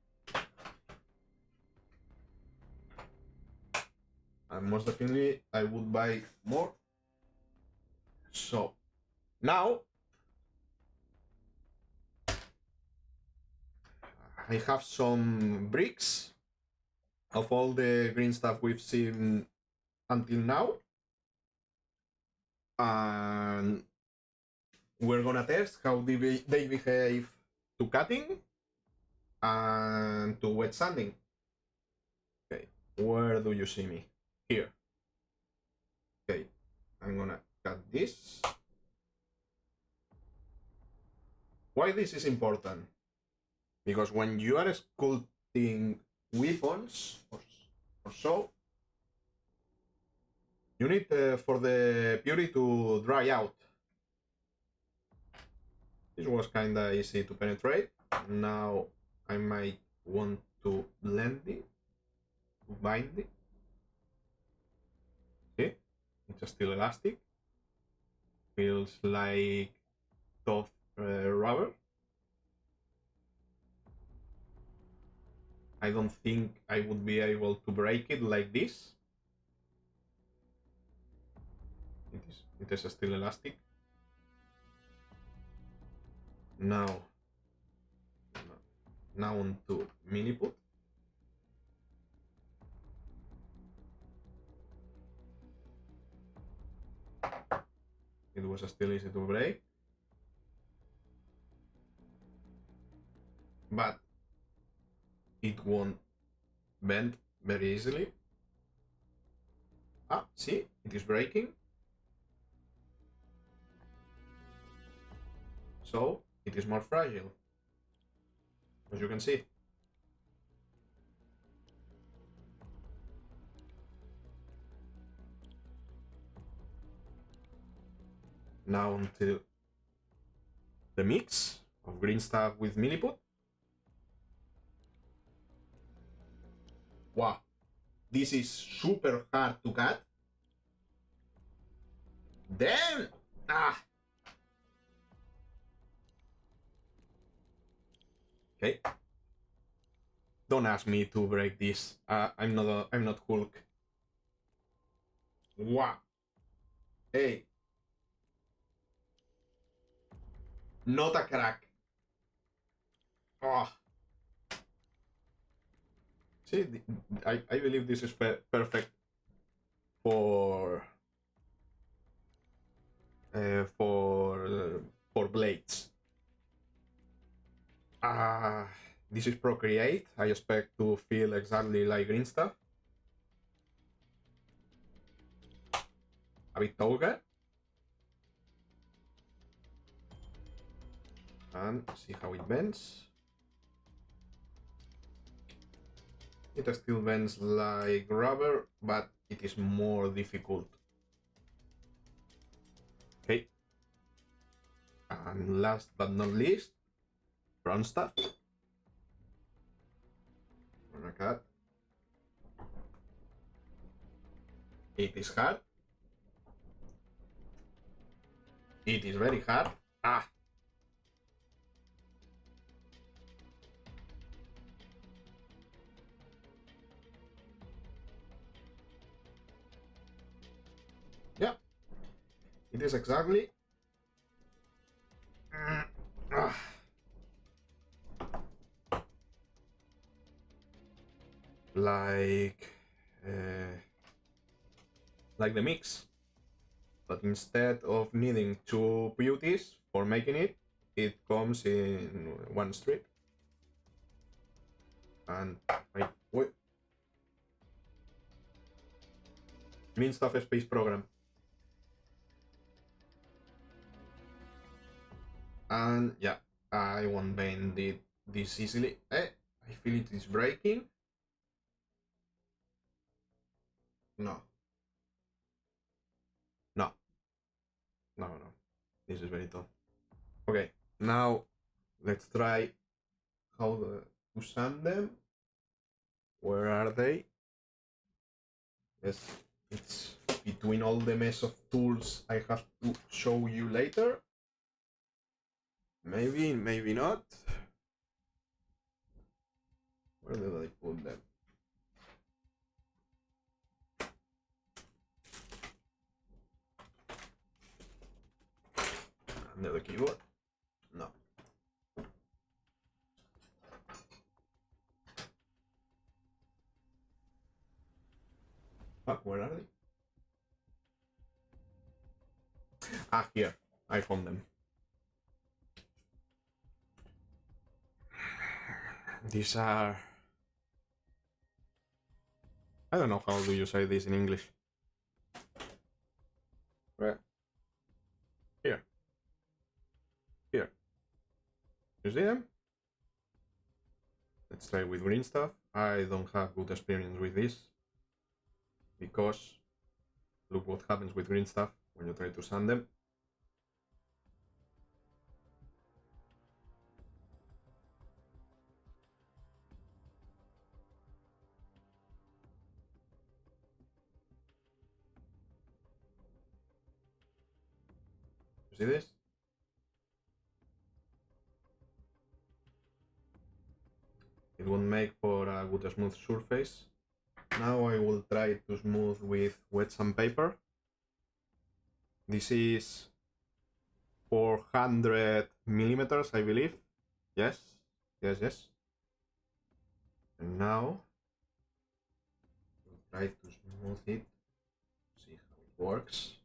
[SPEAKER 1] And most definitely I would buy more. So now I have some bricks of all the green stuff we've seen until now. And we're gonna test how they behave to cutting and to wet sanding. Okay, where do you see me? Here. Okay, I'm gonna cut this. Why this is important? Because when you are sculpting weapons or so, you need for the purity to dry out. This was kinda easy to penetrate. Now I might want to blend it, to bind it. See? It's still elastic. Feels like tough rubber. I don't think I would be able to break it like this. It is still elastic. Now onto milliput. It was still easy to break, but it won't bend very easily. Ah, see, it is breaking. So it is more fragile, as you can see. Now onto the mix of green stuff with milliput. Wow, this is super hard to cut. Damn! Ah! Okay. Don't ask me to break this. I'm not Hulk. Wow. Hey. Not a crack. Oh. See, I believe this is perfect for blades. This is Procreate. I expect to feel exactly like Greenstuff. A bit taller. And see how it bends. It still bends like rubber, but it is more difficult. Okay. And last but not least, brown stuff. Like that. It is hard. It is very hard. Ah. Yeah. It is exactly. Like the mix, but instead of needing two beauties for making it, it comes in one strip. And wait, Greenstuff space program. And yeah, I won't bend it this easily. I feel it is breaking. No. No. No, no. This is very tough. Okay, now let's try how to sand them. Where are they? Yes, it's between all the mess of tools I have to show you later. Maybe, maybe not. Where did I put them? Under the keyboard? No. Fuck, where are they? Ah, here. I found them. These are... I don't know how do you say this in English. Where? Here. Here. You see them? Let's try with Greenstuff. I don't have good experience with this because look what happens with Greenstuff when you try to sand them. You see this? It won't make for a good smooth surface. Now I will try to smooth with wet sandpaper. This is 400 millimeters, I believe. Yes, yes, yes. And now we'll try to smooth it, see how it works.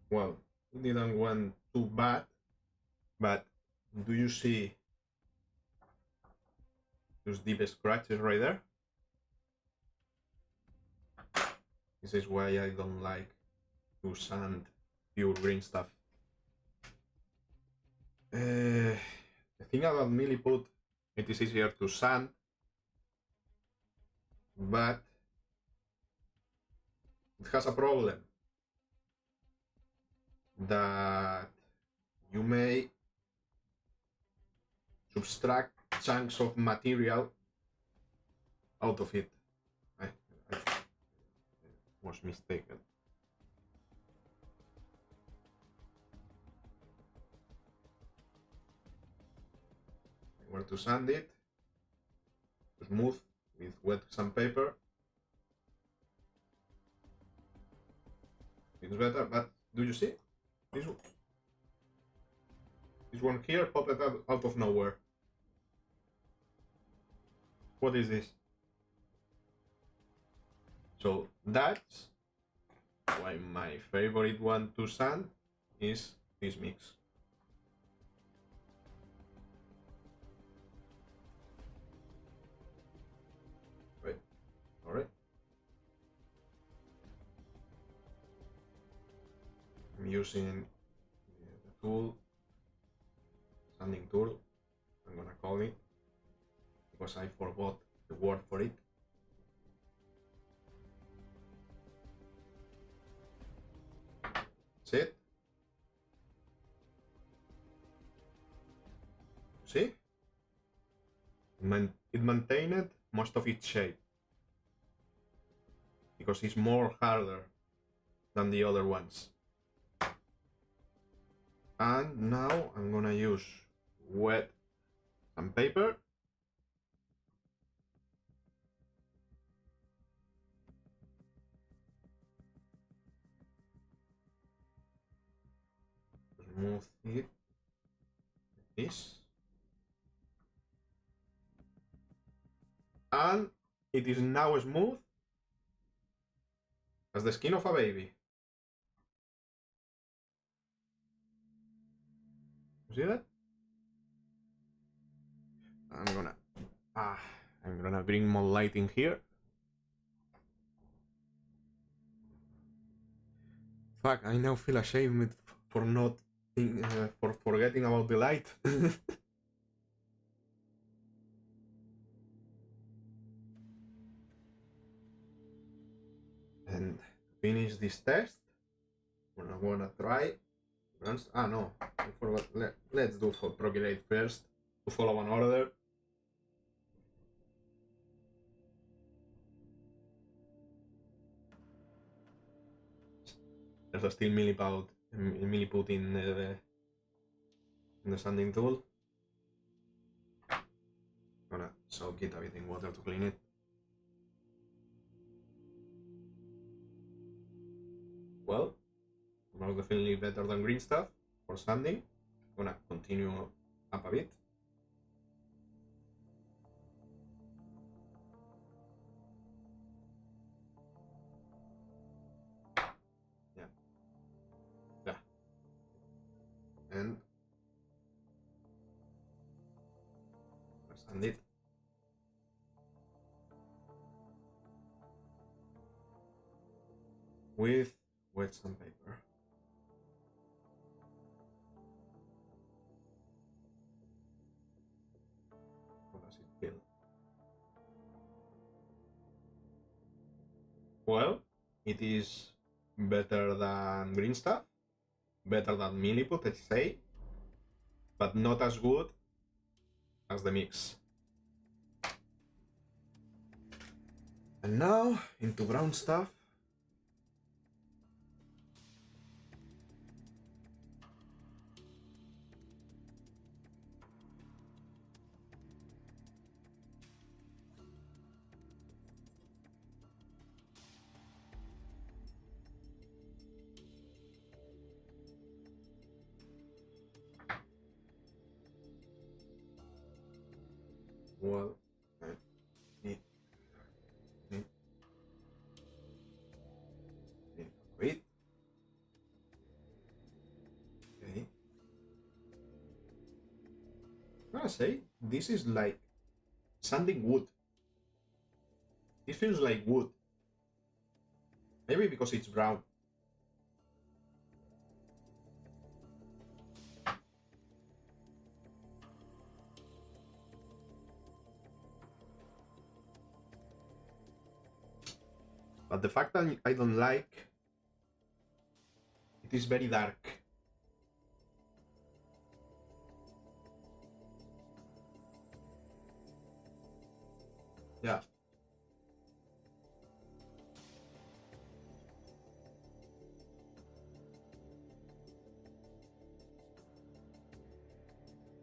[SPEAKER 1] Well, it didn't went too bad, but do you see those deep scratches right there? This is why I don't like to sand pure green stuff. The thing about milliput, it is easier to sand, but it has a problem that you may subtract chunks of material out of it. I was mistaken. Where to sand it? Smooth with wet sandpaper. It's better, but do you see? This one here popped out of nowhere. What is this? So that's why my favorite one to sand is this mix. Right, alright. I'm using the tool, sanding tool, I'm gonna call it, because I forgot the word for it. That's it. See? It maintained most of its shape, because it's more harder than the other ones. And now I'm gonna use wet sandpaper. Smooth it like this. And it is now smooth as the skin of a baby. You see that? I'm gonna bring more light in here. Fuck, I now feel ashamed for not for forgetting about the light. And to finish this test, we're gonna try. No, I forgot. Let's do for Procreate first to follow an order. There's still milliput in the sanding tool. Gonna soak it a bit in water to clean it. Well, most definitely better than Greenstuff for sanding. Gonna continue up a bit. Yeah. And sand it. With wet sandpaper. How does it feel? Well, it is better than Greenstuff, better than milliput, let's say, but not as good as the mix. And now into brown stuff. Well, wait. Okay. I'm gonna say this is like sanding wood. It feels like wood. Maybe because it's brown. But the fact that I don't like it is very dark. Yeah.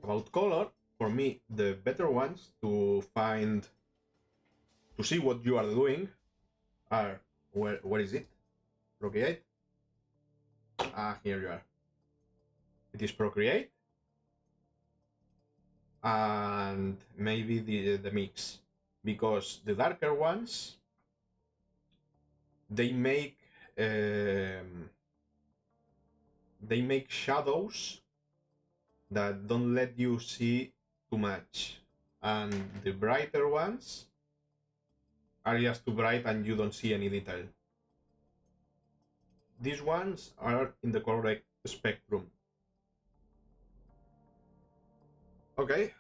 [SPEAKER 1] About color, for me, the better ones to see what you are doing are, where is it? Procreate? Here you are. It is Procreate and maybe the mix, because the darker ones, they make shadows that don't let you see too much, and the brighter ones are just too bright and you don't see any detail. These ones are in the correct spectrum. Okay,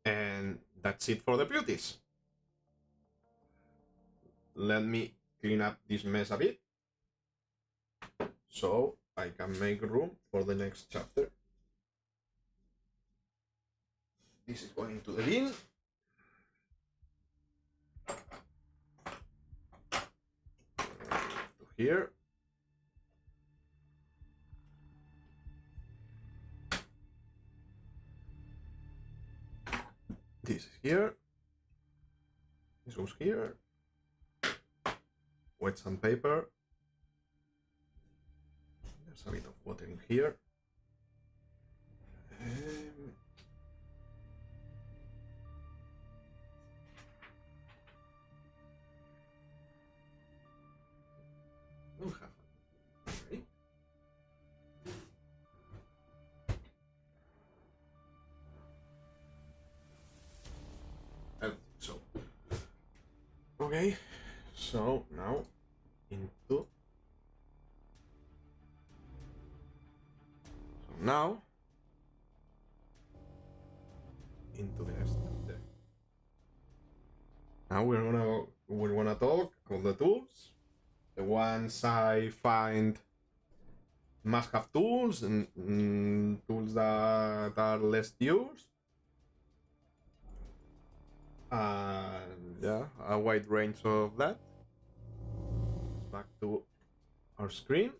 [SPEAKER 1] and that's it for the beauties. Let me clean up this mess a bit so I can make room for the next chapter. This is going to the bin. To here. This is here. This goes here. Wet sandpaper. There's a bit of water in here. Don't have it. I don't think so. Okay, so now into the next step. Now we're gonna talk about the tools The ones I find must have tools and tools that are less used. And yeah, a wide range of that. Back to our screen.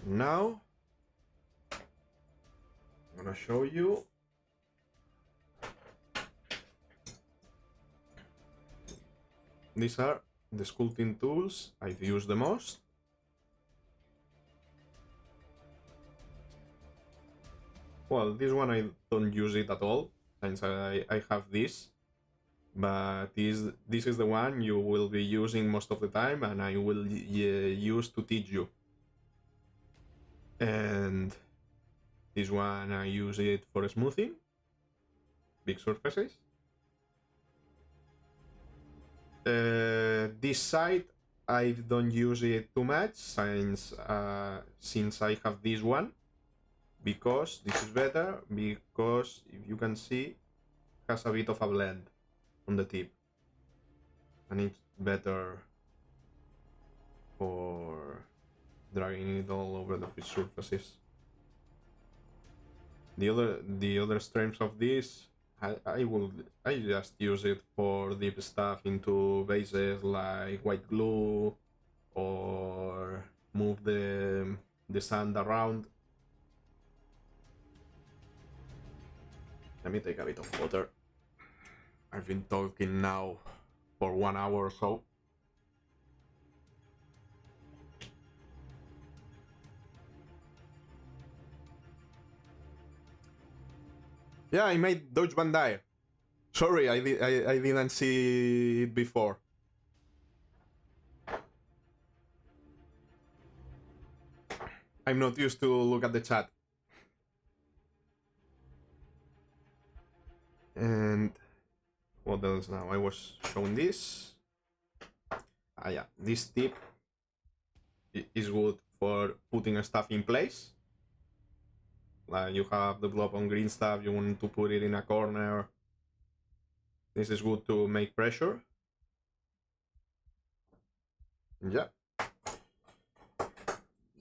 [SPEAKER 1] Now I'm gonna show you these are the sculpting tools I've used the most. Well, this one I don't use it at all since I have this, but this is the one you will be using most of the time and I will use to teach you. And this one I use it for smoothing big surfaces. This side I don't use it too much since I have this one, because this is better, because if you can see it has a bit of a blend on the tip and it's better for dragging it all over the surfaces. The other strengths of this, I just use it for deep stuff into bases like white glue or move the sand around. Let me take a bit of water. I've been talking now for 1 hour or so. Yeah, I made Dodge Van Dyke. Sorry, I didn't see it before. I'm not used to look at the chat. And what else now? I was showing this. Yeah, this tip is good for putting stuff in place. Like you have the blob on Greenstuff, you want to put it in a corner. This is good to make pressure. Yeah.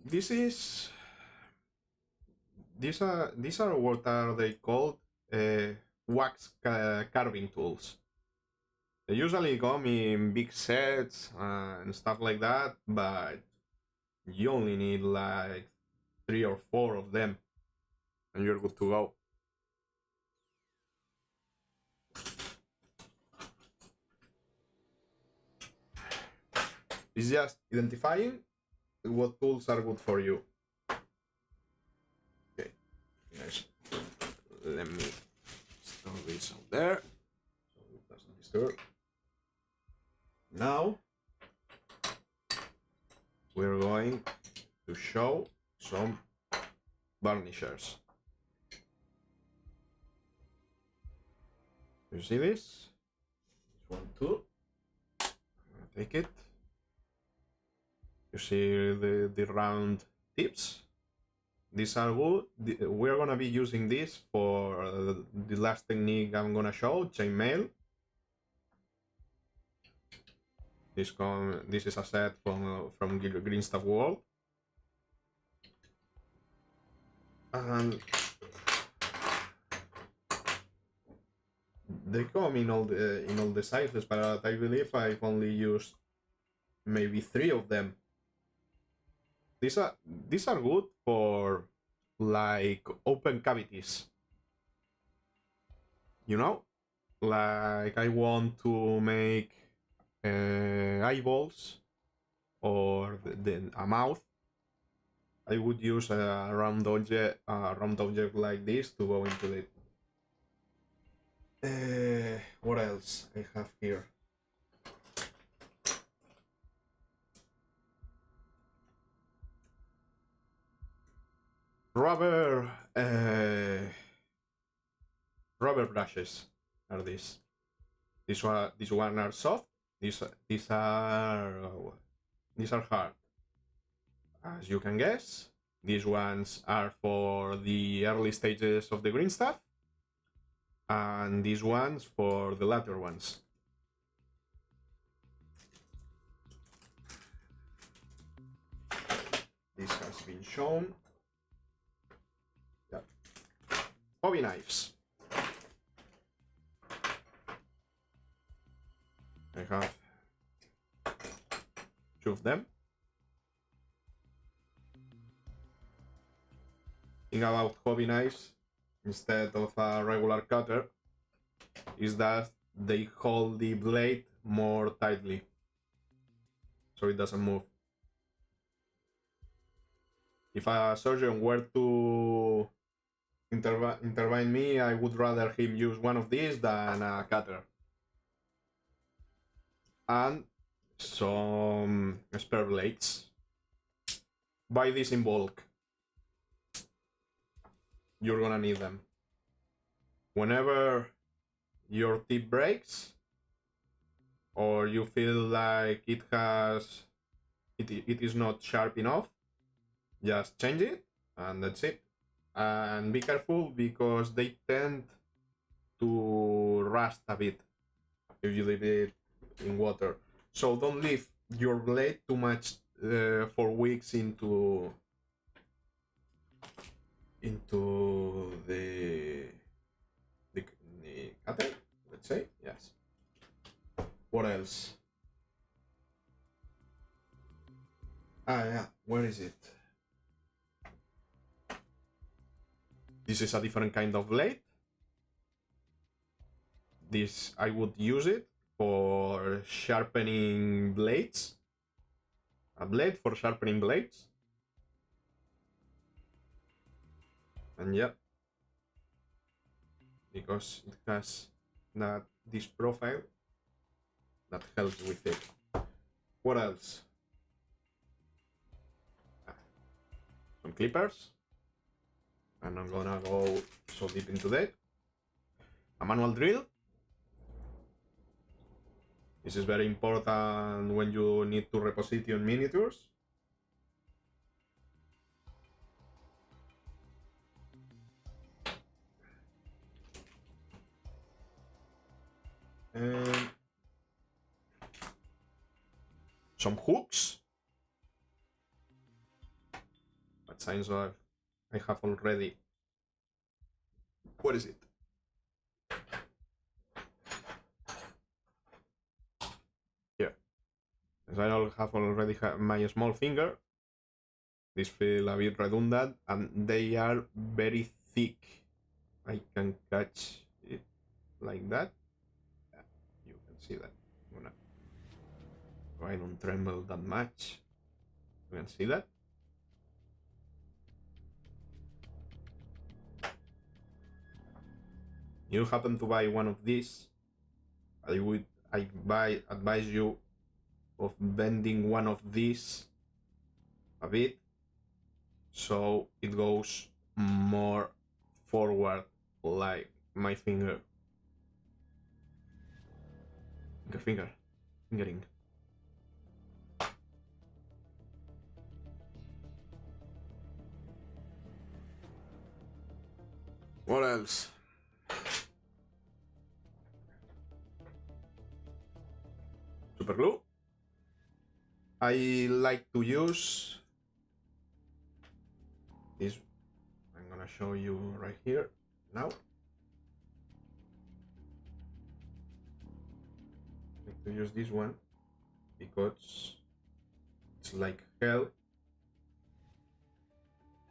[SPEAKER 1] These are what are they called? Wax carving tools. They usually come in big sets and stuff like that, but you only need like 3 or 4 of them and you're good to go. It's just identifying what tools are good for you. Okay, guys, let me store this out there so it doesn't disturb. Now we're going to show some varnishers. You see this? This one too. I'm gonna take it. You see the round tips? These are good. We're gonna be using this for the last technique I'm gonna show, chainmail. This is a set from Greenstuff World. And they come in all the sizes, but I believe I've only used maybe 3 of them. These are good for like open cavities. You know, like I want to make eyeballs or a mouth. I would use a round object like this to go into it. What else I have here? Rubber brushes are these. This one are soft. These are hard. As you can guess, these ones are for the early stages of the green stuff, and these ones for the latter ones. This has been shown. Yeah. Hobby knives. I have two of them. Thing about hobby knives instead of a regular cutter is that they hold the blade more tightly so it doesn't move. If a surgeon were to intervene me, I would rather him use one of these than a cutter. And some spare blades. Buy this in bulk. You're gonna need them. Whenever your tip breaks or you feel like it is not sharp enough, just change it and that's it. And be careful because they tend to rust a bit if you leave it in water. So don't leave your blade too much for weeks into the cutter, let's say. Yes. What else? Yeah, where is it? This is a different kind of blade. This, I would use it for sharpening blades. A blade for sharpening blades. And yeah, because it has this profile that helps with it. What else? Some clippers. I'm not gonna go so deep into that. A manual drill. This is very important when you need to reposition miniatures. And some hooks. What signs I have already. What is it? Here. As I have already my small finger. These feel a bit redundant and they are very thick. I can catch it like that. Yeah, you can see that. I don't tremble that much. You can see that. You happen to buy one of these, I advise you of bending one of these a bit so it goes more forward like my fingering. What else? Super glue. I like to use this. I'm gonna show you right here now. I like to use this one because it's like hell,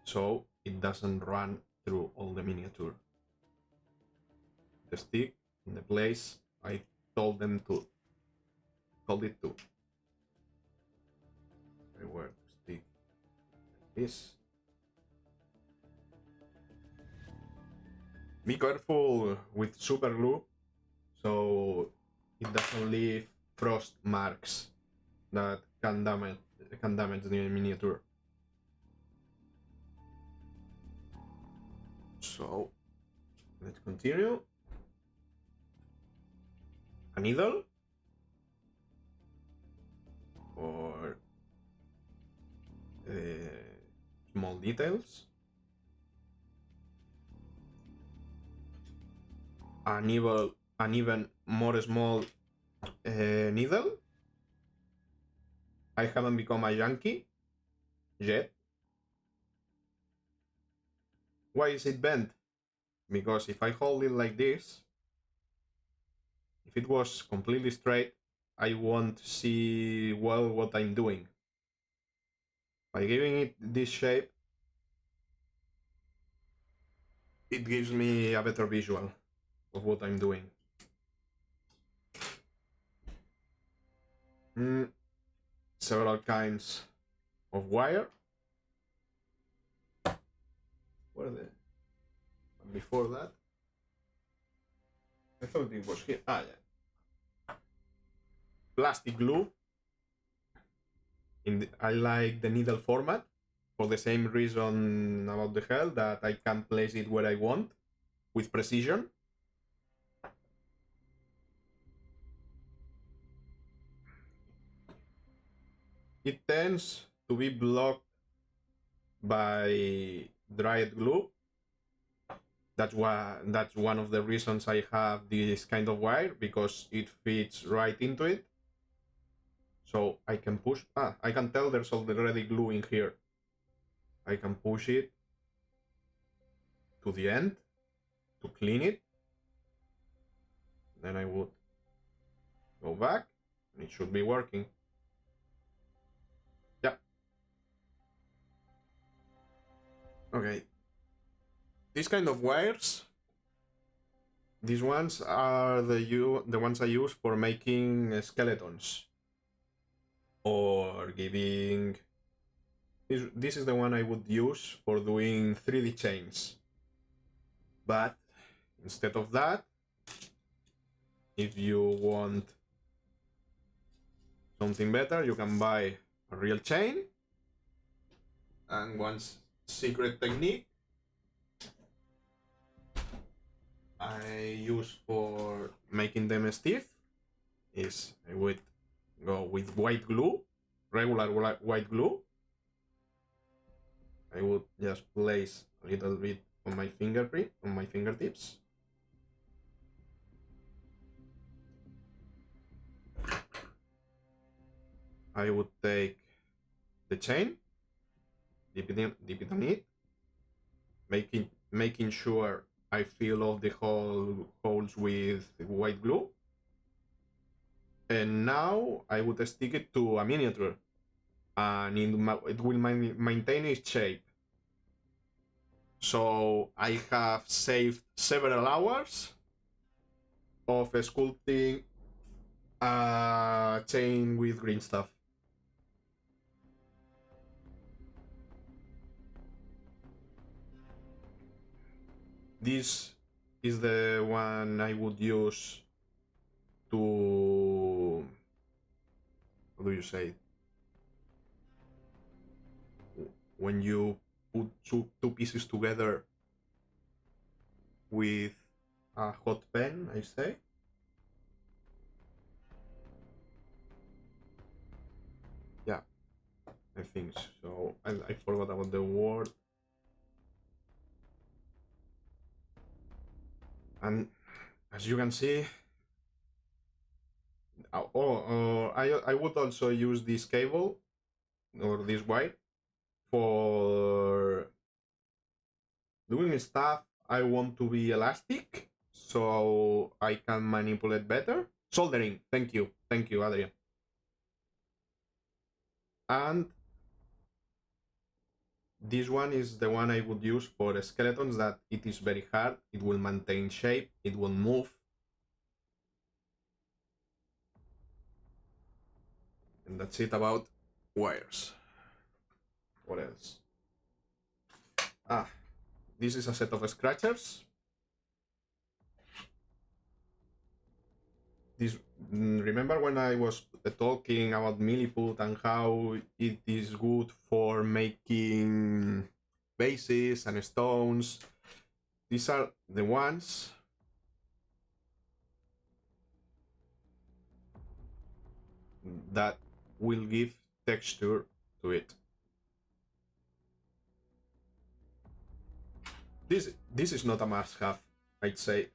[SPEAKER 1] so it doesn't run through all the miniature. The stick in the place I told it to. Where to stick like this. Be careful with super glue so it doesn't leave frost marks that can damage the miniature. So let's continue. A needle for small details. An even more small needle. I haven't become a junkie yet, Why is it bent? Because if I hold it like this, if it was completely straight, I won't see well what I'm doing. By giving it this shape, it gives me a better visual of what I'm doing. Several kinds of wire. Where the... Before that, I thought it was here. Ah, yeah. Plastic glue. I like the needle format for the same reason about the hell, that I can place it where I want with precision. It tends to be blocked by dried glue. That's one of the reasons I have this kind of wire, because it fits right into it. So I can push. I can tell there's already glue in here. I can push it to the end to clean it. Then I would go back, and it should be working. Yeah. Okay. These kind of wires, these ones are the ones I use for making skeletons, or giving... This is the one I would use for doing 3D chains. But instead of that, if you want something better, you can buy a real chain. And one secret technique I use for making them stiff is I would go with white glue, regular white glue. I would just place a little bit on my fingertips. I would take the chain, dip it on it, making sure I fill all the holes with white glue. And now I would stick it to a miniature, and it will maintain its shape. So I have saved several hours of sculpting a chain with Greenstuff. This is the one I would use to... How do you say it? When you put two pieces together with a hot pen, I say. Yeah, I think so. I forgot about the word. And as you can see, I would also use this cable or this wire for doing stuff I want to be elastic, so I can manipulate better. Soldering, thank you, Adrian. And this one is the one I would use for skeletons, that it is very hard, it will maintain shape, it will move. And that's it about wires. What else? This is a set of scratchers. Remember when I was talking about milliput and how it is good for making bases and stones? These are the ones that will give texture to it. This is not a must-have, I'd say,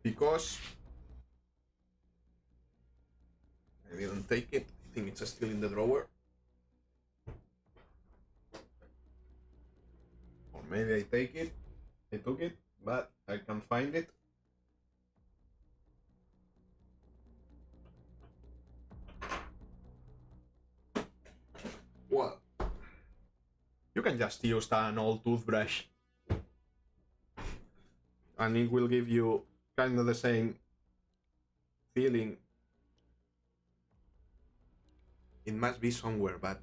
[SPEAKER 1] because I didn't take it. I think it's still in the drawer. Maybe I took it, but I can't find it. Well, you can just use an old toothbrush and it will give you kind of the same feeling. It must be somewhere, but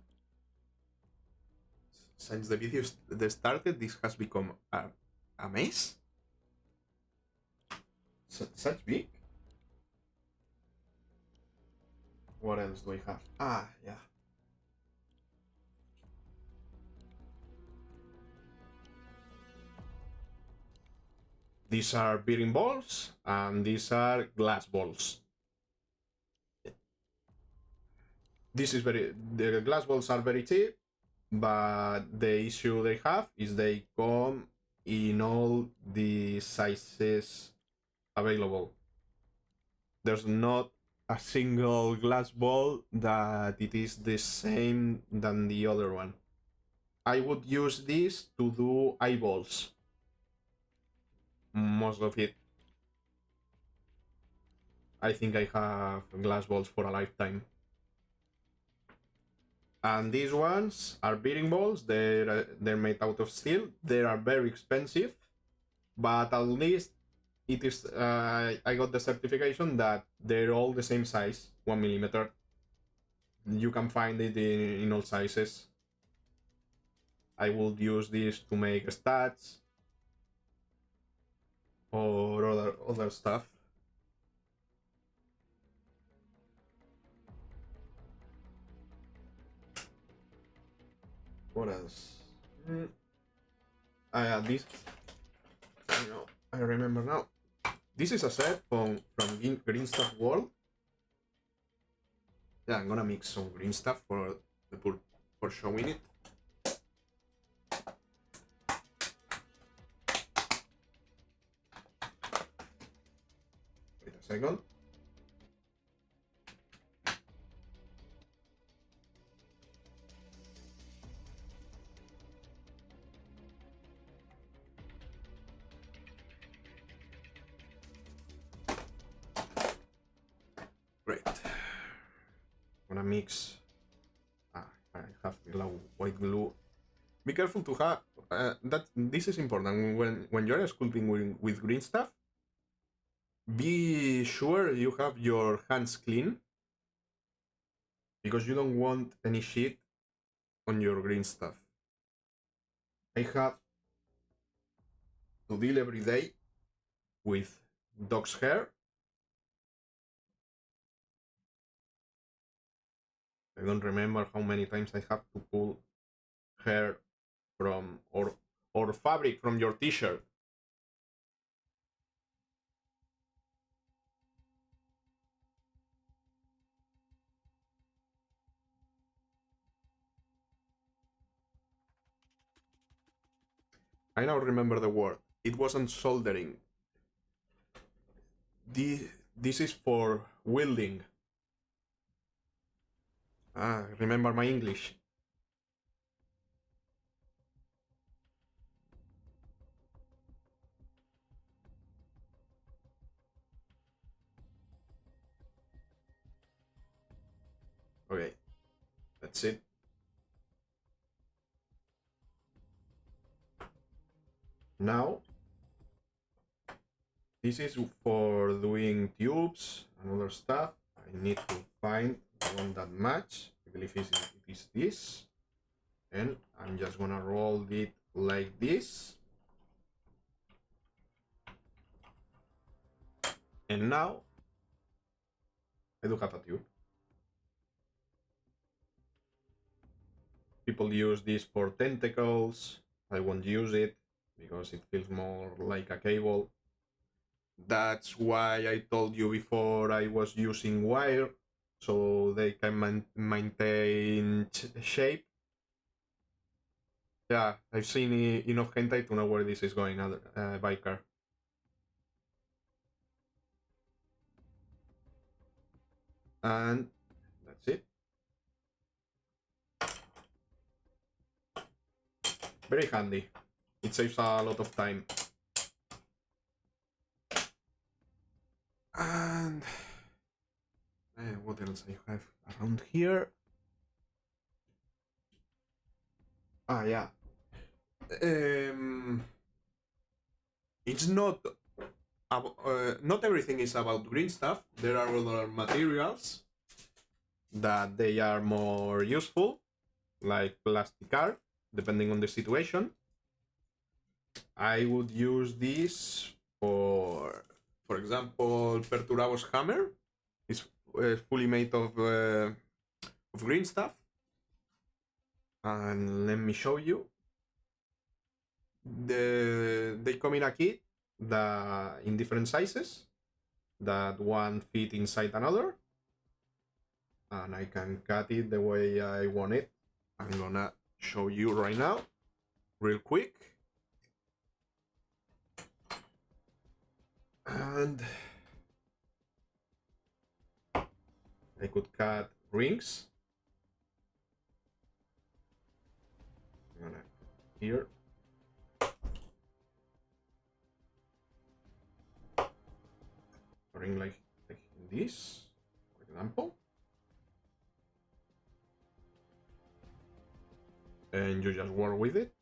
[SPEAKER 1] since the video started, this has become a mess. Such big. What else do I have? Ah, yeah. These are bearing balls, and these are glass balls. The glass balls are very cheap, but the issue they have is they come in all the sizes available. There's not a single glass ball that it is the same than the other one. I would use this to do eyeballs. Most of it. I think I have glass balls for a lifetime. And these ones are bearing balls. They're made out of steel. They are very expensive, but at least it is. I got the certification that they're all the same size, 1 millimeter. You can find it in all sizes. I would use this to make stats or other stuff. What else? This. I remember now. This is a set from Greenstuff World. Yeah, I'm gonna mix some green stuff for showing it. Wait a second. Great. I'm gonna mix. I have white glue. Be careful to have that. This is important when you're sculpting with green stuff. Be sure you have your hands clean, because you don't want any shit on your green stuff. I have to deal every day with dog's hair. I don't remember how many times I have to pull hair from or fabric from your t-shirt. I now remember the word. It wasn't soldering. This is for welding. Remember my English. Okay, that's it. Now, this is for doing tubes and other stuff. I need to find the one that match. I believe it is this. And I'm just gonna roll it like this. And now, I do have a tube. People use this for tentacles. I won't use it because it feels more like a cable. That's why I told you before I was using wire, so they can maintain shape. Yeah, I've seen enough hentai to know where this is going, biker. And that's it. Very handy. It saves a lot of time. And what else I have around here? Ah, yeah. It's not not everything is about green stuff. There are other materials that they are more useful, like plastic art, depending on the situation. I would use this for example, Perturabo's hammer is fully made of green stuff. And let me show you. They come in a kit that in different sizes, that one fit inside another, and I can cut it the way I want it. I'm gonna show you right now, real quick. And I could cut rings. I'm gonna here. A ring like this, for example. And you just work with it.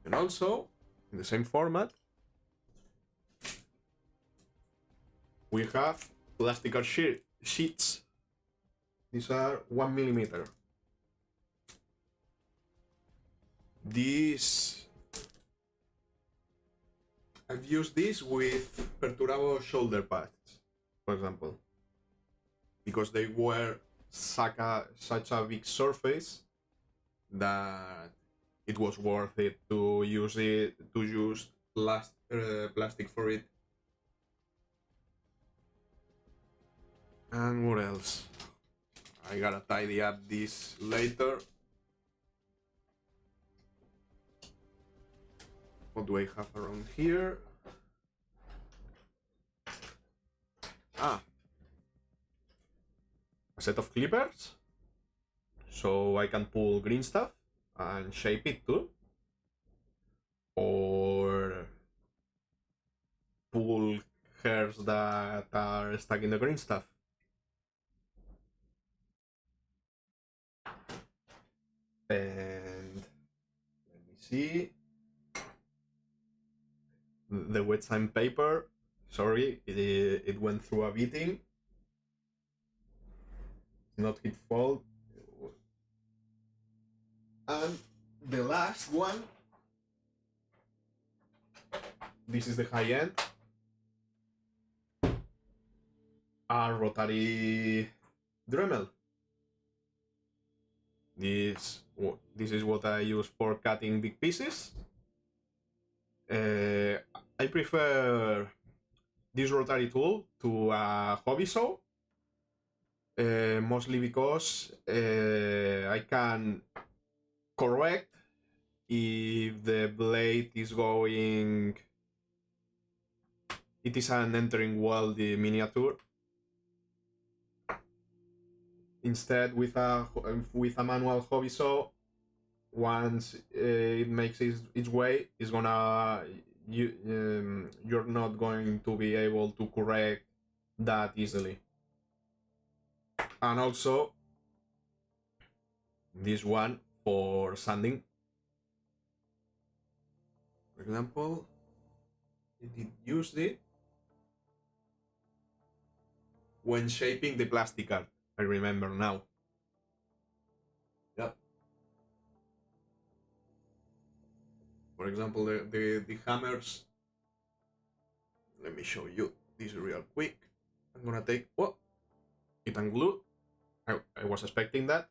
[SPEAKER 1] And also, in the same format, we have plastic art sheets. These are 1 millimeter. I've used this with Perturabo shoulder pads, for example, because they were such a big surface that it was worth it to use plastic for it. And what else? I gotta tidy up this later. What do I have around here? Ah, a set of clippers, so I can pull green stuff and shape it too, or pull hairs that are stuck in the green stuff. And let me see. The wet sandpaper, sorry, it went through a beating. It's not its fault. And the last one, this is the high end, a rotary Dremel. This is what I use for cutting big pieces. I prefer this rotary tool to a hobby saw, mostly because I can correct if the blade is going, it isn't entering well the miniature. Instead, with a manual hobby saw, once it makes its way, it's gonna you're not going to be able to correct that easily. And also this one for sanding, for example, it used it when shaping the plastic art. I remember now. Yep. For example, the hammers. Let me show you this real quick. I'm gonna take it and glue. I was expecting that.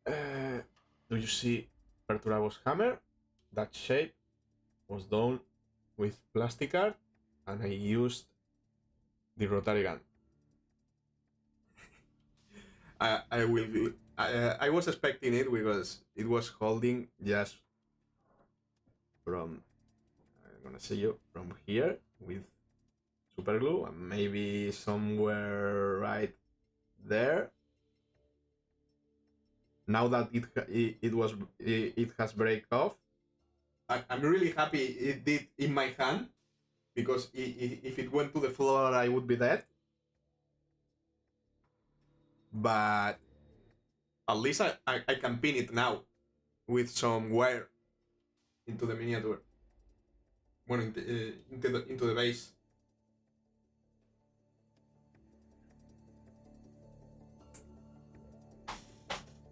[SPEAKER 1] Do you see Perturabo's hammer? That shape was done with plastic art, and I used the rotary gun. I was expecting it because it was holding just from, I'm gonna say you, from here with super glue, and maybe somewhere right there. now that it has break off, I'm really happy it did in my hand, because if it went to the floor, I would be dead. But at least I can pin it now with some wire into the miniature. Well, into the base.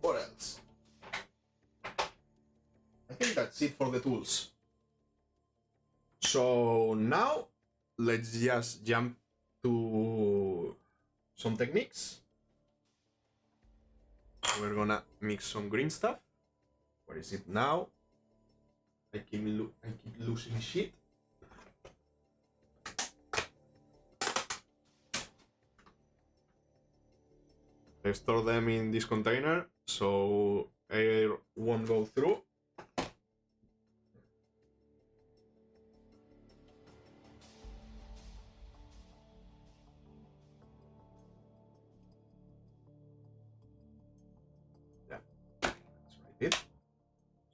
[SPEAKER 1] What else? I think that's it for the tools. So now let's just jump to some techniques. We're gonna mix some green stuff. Where is it now? I keep losing shit. I store them in this container so air won't go through. Yeah, that's right. It.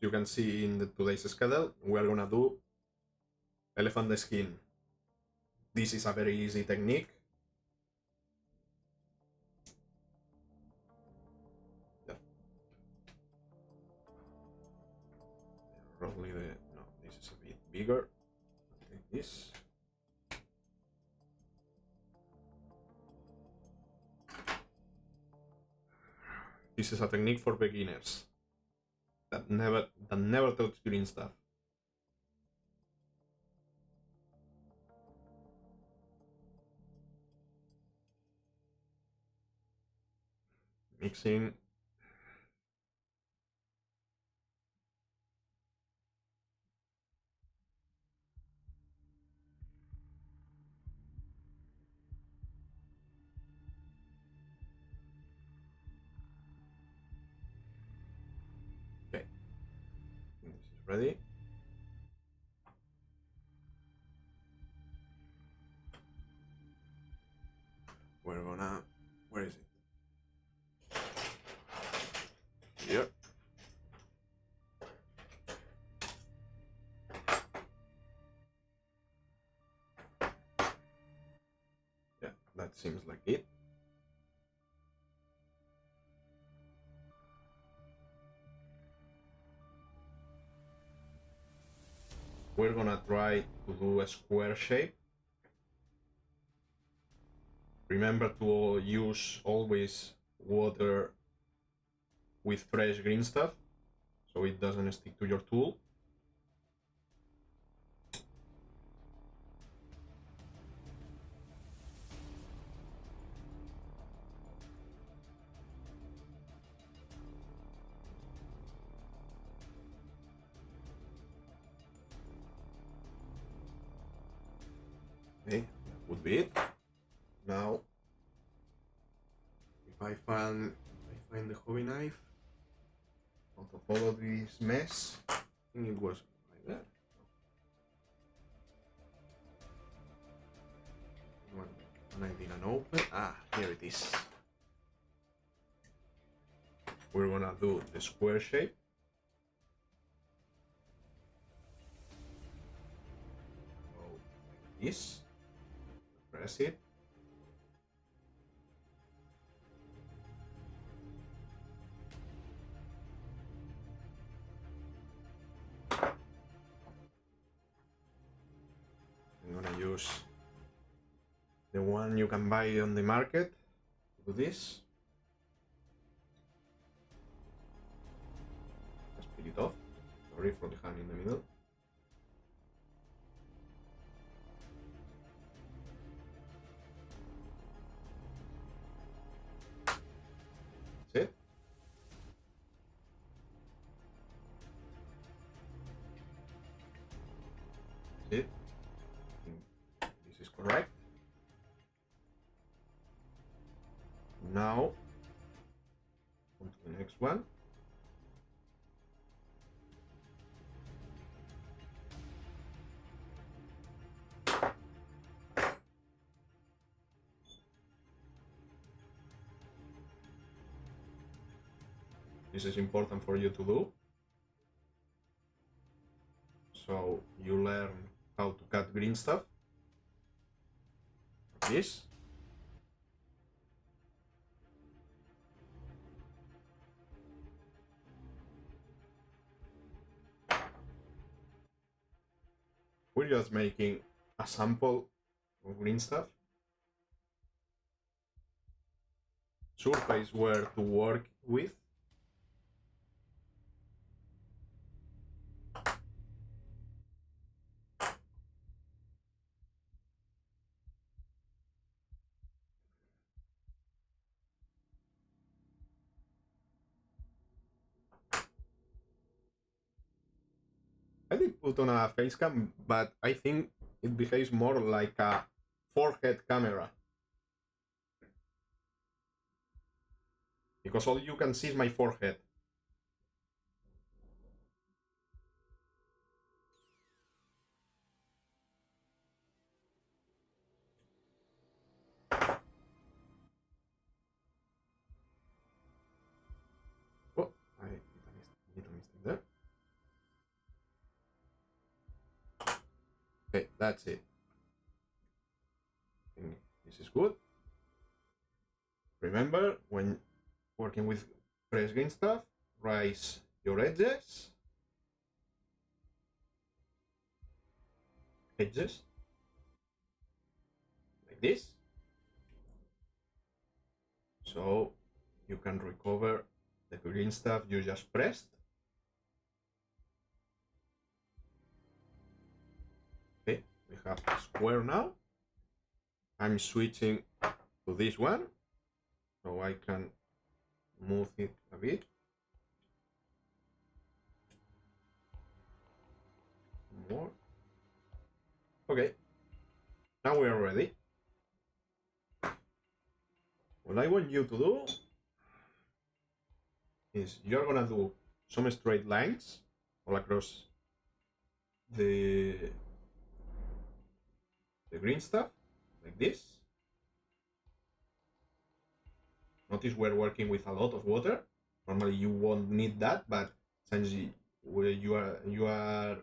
[SPEAKER 1] You can see in today's schedule, we're gonna do elephant skin. This is a very easy technique. Yeah. Probably no, this is a bit bigger. Like this. This is a technique for beginners that never touch green stuff. Mixing. Okay, this is ready. We're gonna, where is it? Here. Yeah, that seems like it. We're gonna try to do a square shape. Remember to use always water with fresh green stuff so it doesn't stick to your tool. Okay, that would be it. Now, if I find the hobby knife out of all of this mess, I think it was right there. When I didn't open, here it is. We're gonna do the square shape. So, like this. Press it. I'm gonna use the one you can buy on the market to do this. Split it off. Sorry for the hand in the middle. That's it. That's it. I think this is correct. Now, on to the next one. This is important for you to do. So you learn how to cut green stuff. Like this. We're just making a sample of green stuff. Surface where to work with. I did put on a face cam, but I think it behaves more like a forehead camera. Because all you can see is my forehead. Oh, I did a mistake there. Okay, that's it. I think this is good. Remember, when working with fresh green stuff, raise your edges. Like this. So you can recover the green stuff you just pressed. Okay, we have a square now. I'm switching to this one, so I can move it a bit. More. Okay, now we are ready. What I want you to do is you're gonna do some straight lines all across the green stuff, like this. Notice we're working with a lot of water. Normally you won't need that, but since you are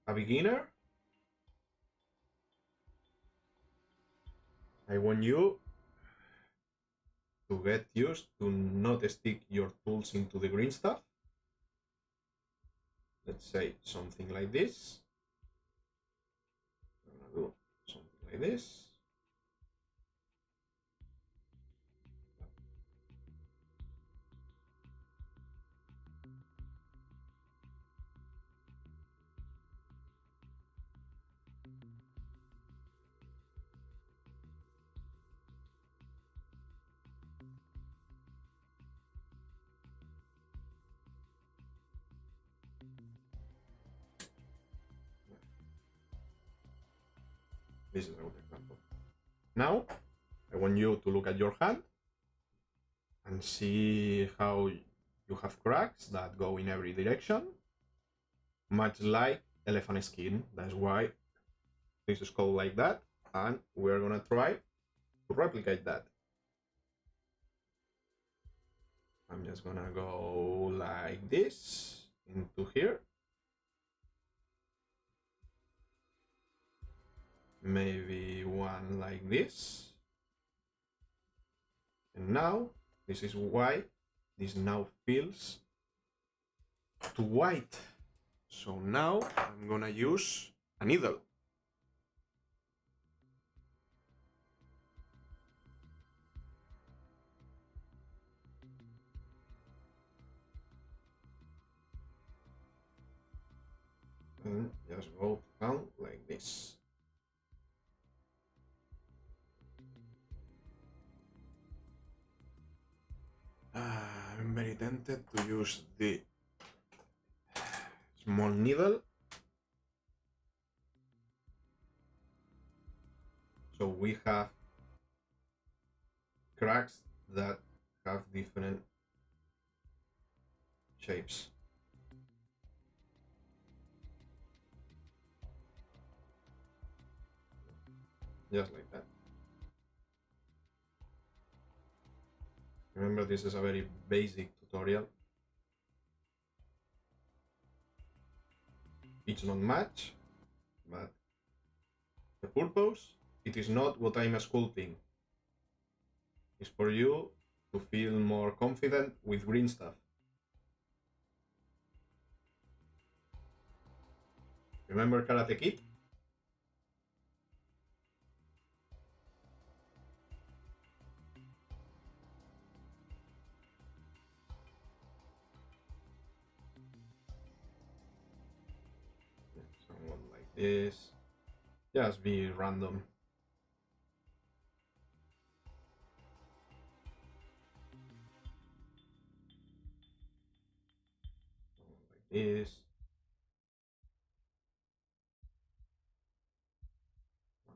[SPEAKER 1] a beginner, I want you to get used to not stick your tools into the green stuff. Let's say something like this. I'm gonna do something like this. This is a good example. Now, I want you to look at your hand and see how you have cracks that go in every direction, much like elephant skin. That's why this is called like that, and we're gonna try to replicate that. I'm just gonna go like this into here. Maybe one like this. And now, this is why this now feels too white. So now I'm gonna use a needle. And just go down like this. I'm very tempted to use the small needle. So we have cracks that have different shapes. Just like that. Remember, this is a very basic tutorial. It's not much, but the purpose, it is not what I'm sculpting. It's for you to feel more confident with Greenstuff. Remember Karate Kid? Someone like this. Just be random. Like this.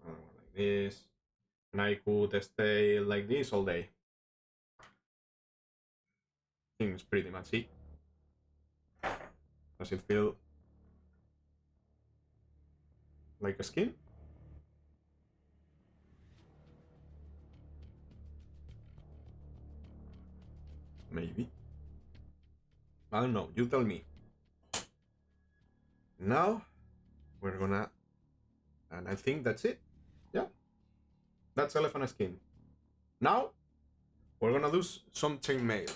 [SPEAKER 1] Another one like this. And I could stay like this all day. I think it's pretty much it. Does it feel like a skin? Maybe. I don't know, you tell me. Now we're gonna, and I think that's it. Yeah, that's elephant skin. Now we're gonna do some chainmail.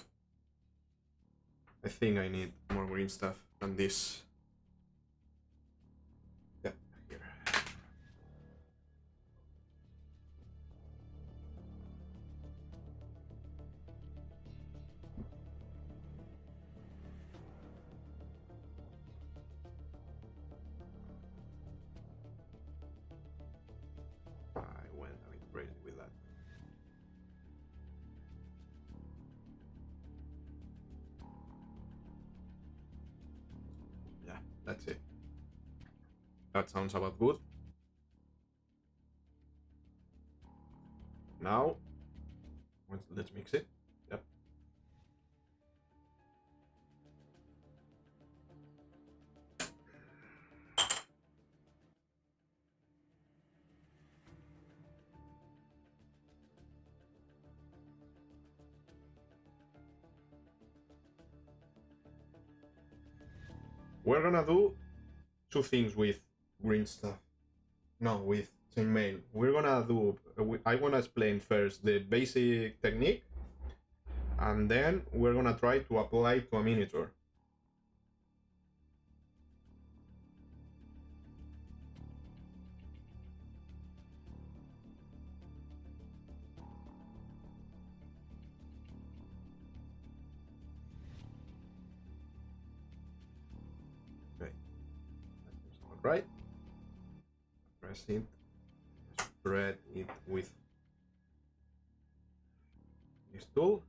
[SPEAKER 1] I think I need more green stuff than this. Yeah, here. I went a bit crazy with that. Yeah, that's it. That sounds about good. Now, let's mix it. Yep. We're gonna do two things with green stuff. No, with chainmail. We're gonna do. I wanna explain first the basic technique, and then we're gonna try to apply it to a miniature. Okay, that's not right. Press it. Spread it with this tool.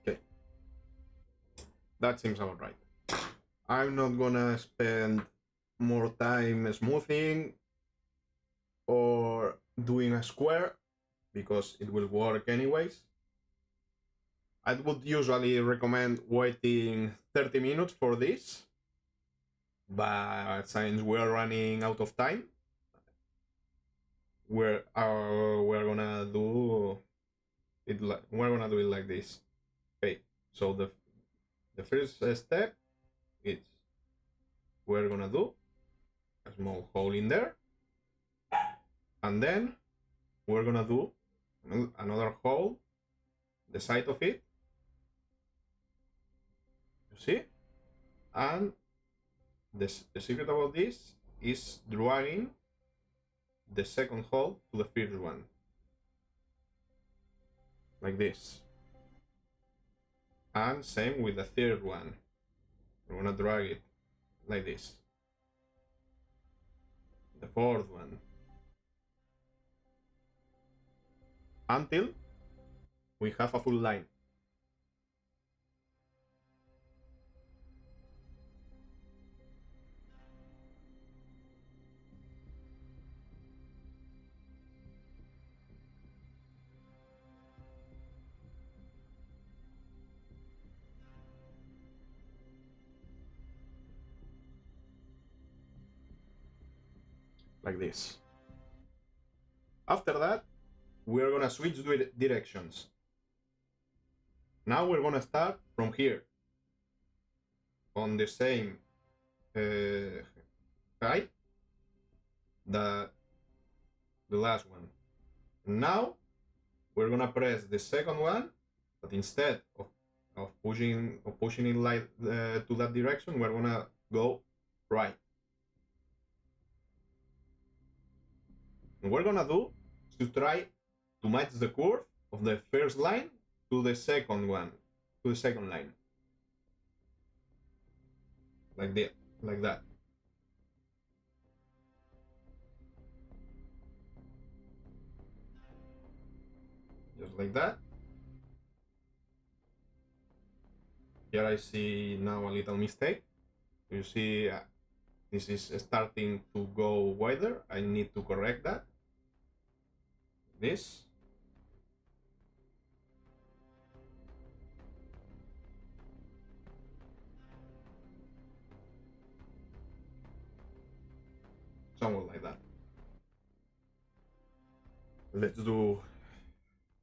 [SPEAKER 1] Okay, that seems about right. I'm not gonna spend more time smoothing or doing a square because it will work anyways. I would usually recommend waiting 30 minutes for this, but since we're running out of time, we're gonna do it. We're gonna do it like this. Okay, so the first step is we're gonna do a small hole in there, and then we're gonna do another hole the side of it. You see, and the secret about this is dragging the second hole to the first one, like this. And same with the third one. We're gonna drag it like this. The fourth one. Until we have a full line. like this. After that, we're gonna switch directions. Now we're gonna start from here, on the same height, the last one. Now we're gonna press the second one, but instead of pushing it like to that direction, we're gonna go right. And we're gonna do is to try to match the curve of the first line to the second one, to the second line, like that. Just like that. Here I see now a little mistake. You see this is starting to go wider. I need to correct that. This. Somewhat like that. Let's do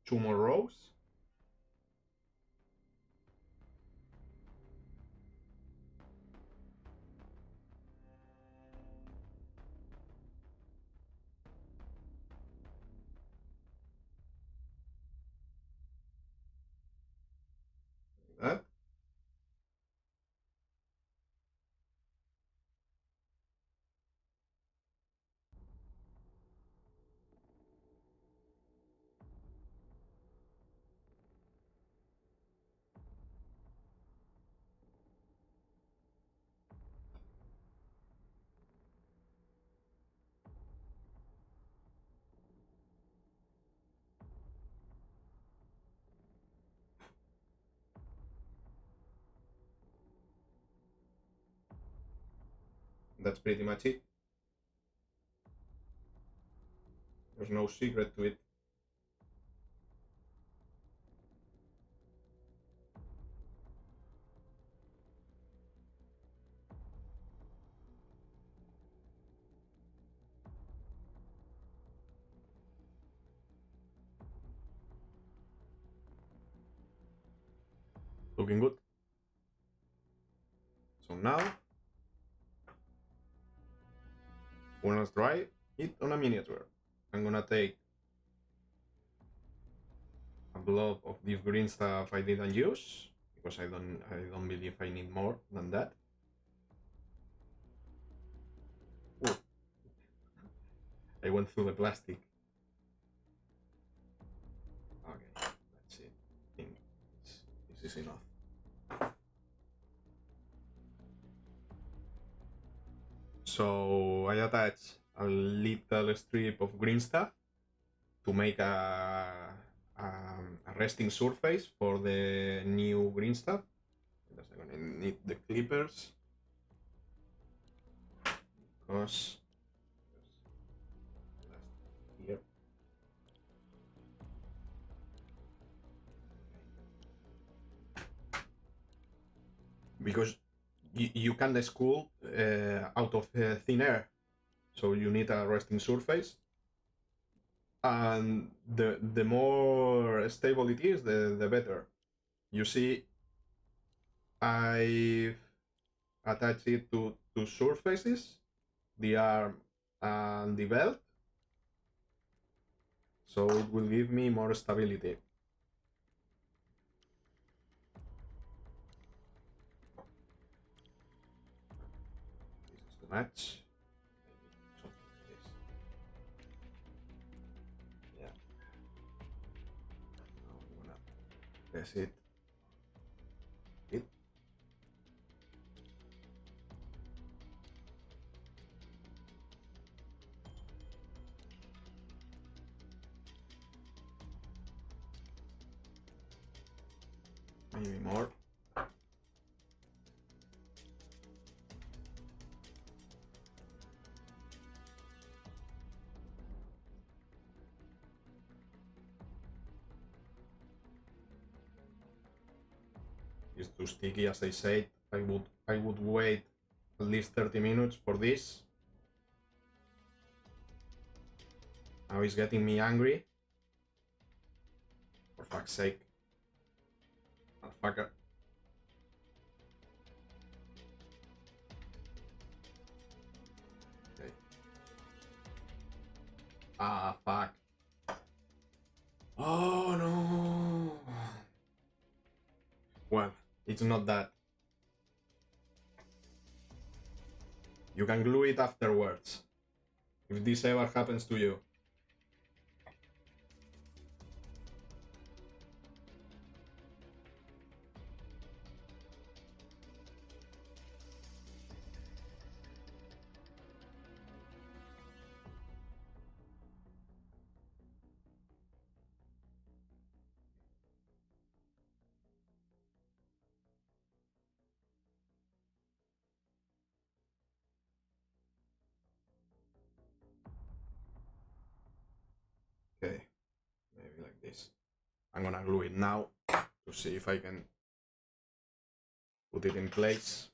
[SPEAKER 1] 2 more rows. Like that. That's pretty much it. There's no secret to it. Looking good. So now we're gonna try it on a miniature. I'm gonna take a blob of this green stuff I didn't use because I don't believe I need more than that. Ooh. I went through the plastic. Okay, that's it. I think this is enough. So I attach a little strip of green stuff to make a resting surface for the new green stuff. I'm gonna need the clippers because here. Because you can't sculpt out of thin air, so you need a resting surface, and the more stable it is, the better. You see, I've attached it to two surfaces, the arm and the belt, so it will give me more stability. This is too much. Yeah. Now I'm gonna press it. Maybe more. It's too sticky, as I said. I would wait at least 30 minutes for this. Now he's getting me angry. For fuck's sake. Motherfucker. Okay. Ah, fuck. Oh no. Well, it's not that. You can glue it afterwards. If this ever happens to you. Okay, maybe like this. I'm gonna glue it now to see if I can put it in place.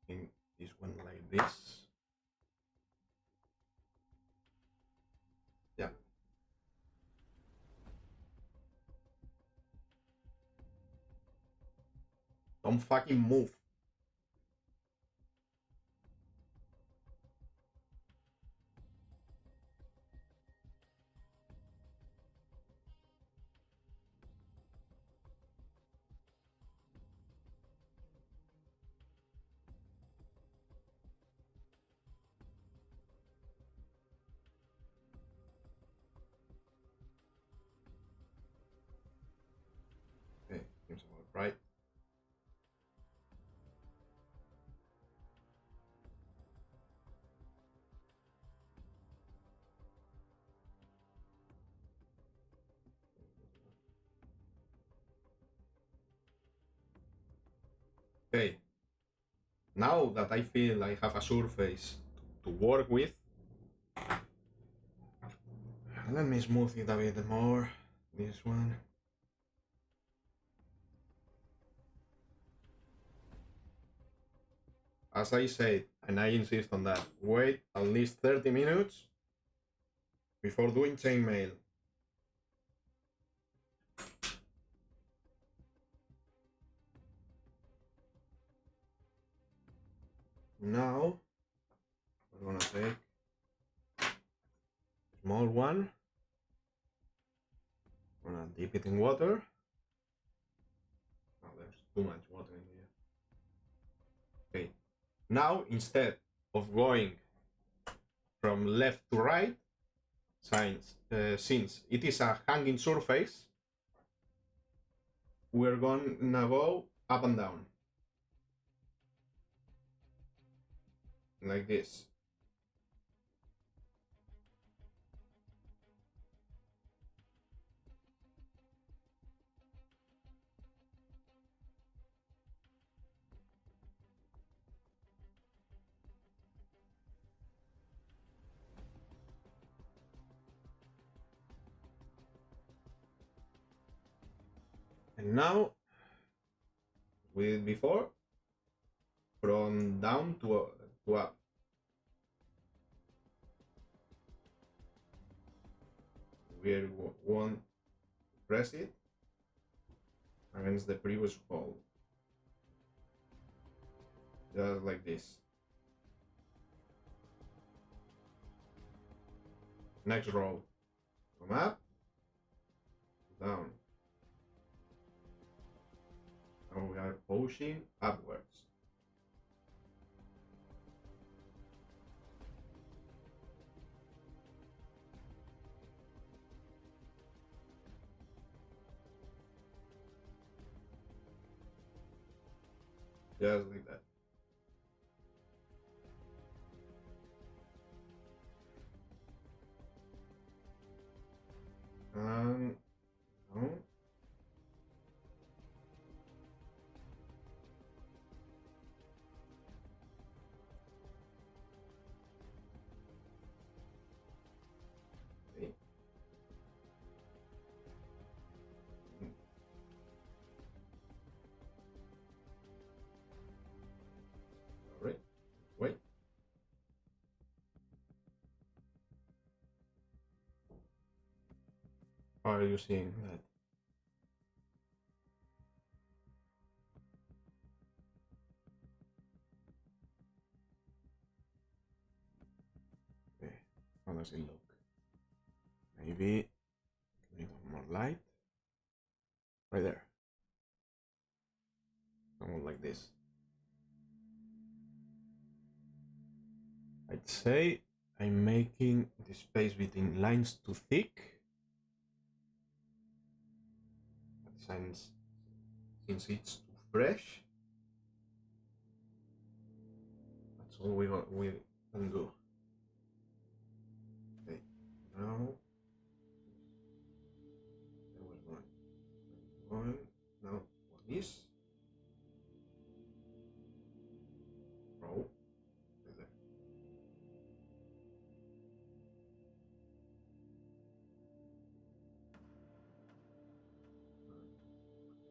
[SPEAKER 1] In this one like this. Yeah. Don't fucking move. Okay, seems about right. Okay. Now that I feel I have a surface to work with, let me smooth it a bit more. This one. As I said, and I insist on that, wait at least 30 minutes before doing chainmail. Now, we're gonna take a small one. I'm gonna dip it in water. Oh, there's too much water in here. Okay. Now, instead of going from left to right, since it is a hanging surface, we're gonna go up and down. Like this. And now, we did before, from down to up. We want to press it against the previous hole. Just like this. Next row. From up, down. Now we are pushing upwards. Just like that. And down. How are you seeing that? Okay, how does it look? Maybe a little more light. Right there. Something like this. I'd say I'm making the space between lines too thick. Since it's too fresh, that's all we can do. Okay, now there was one. Now what is? Row. There.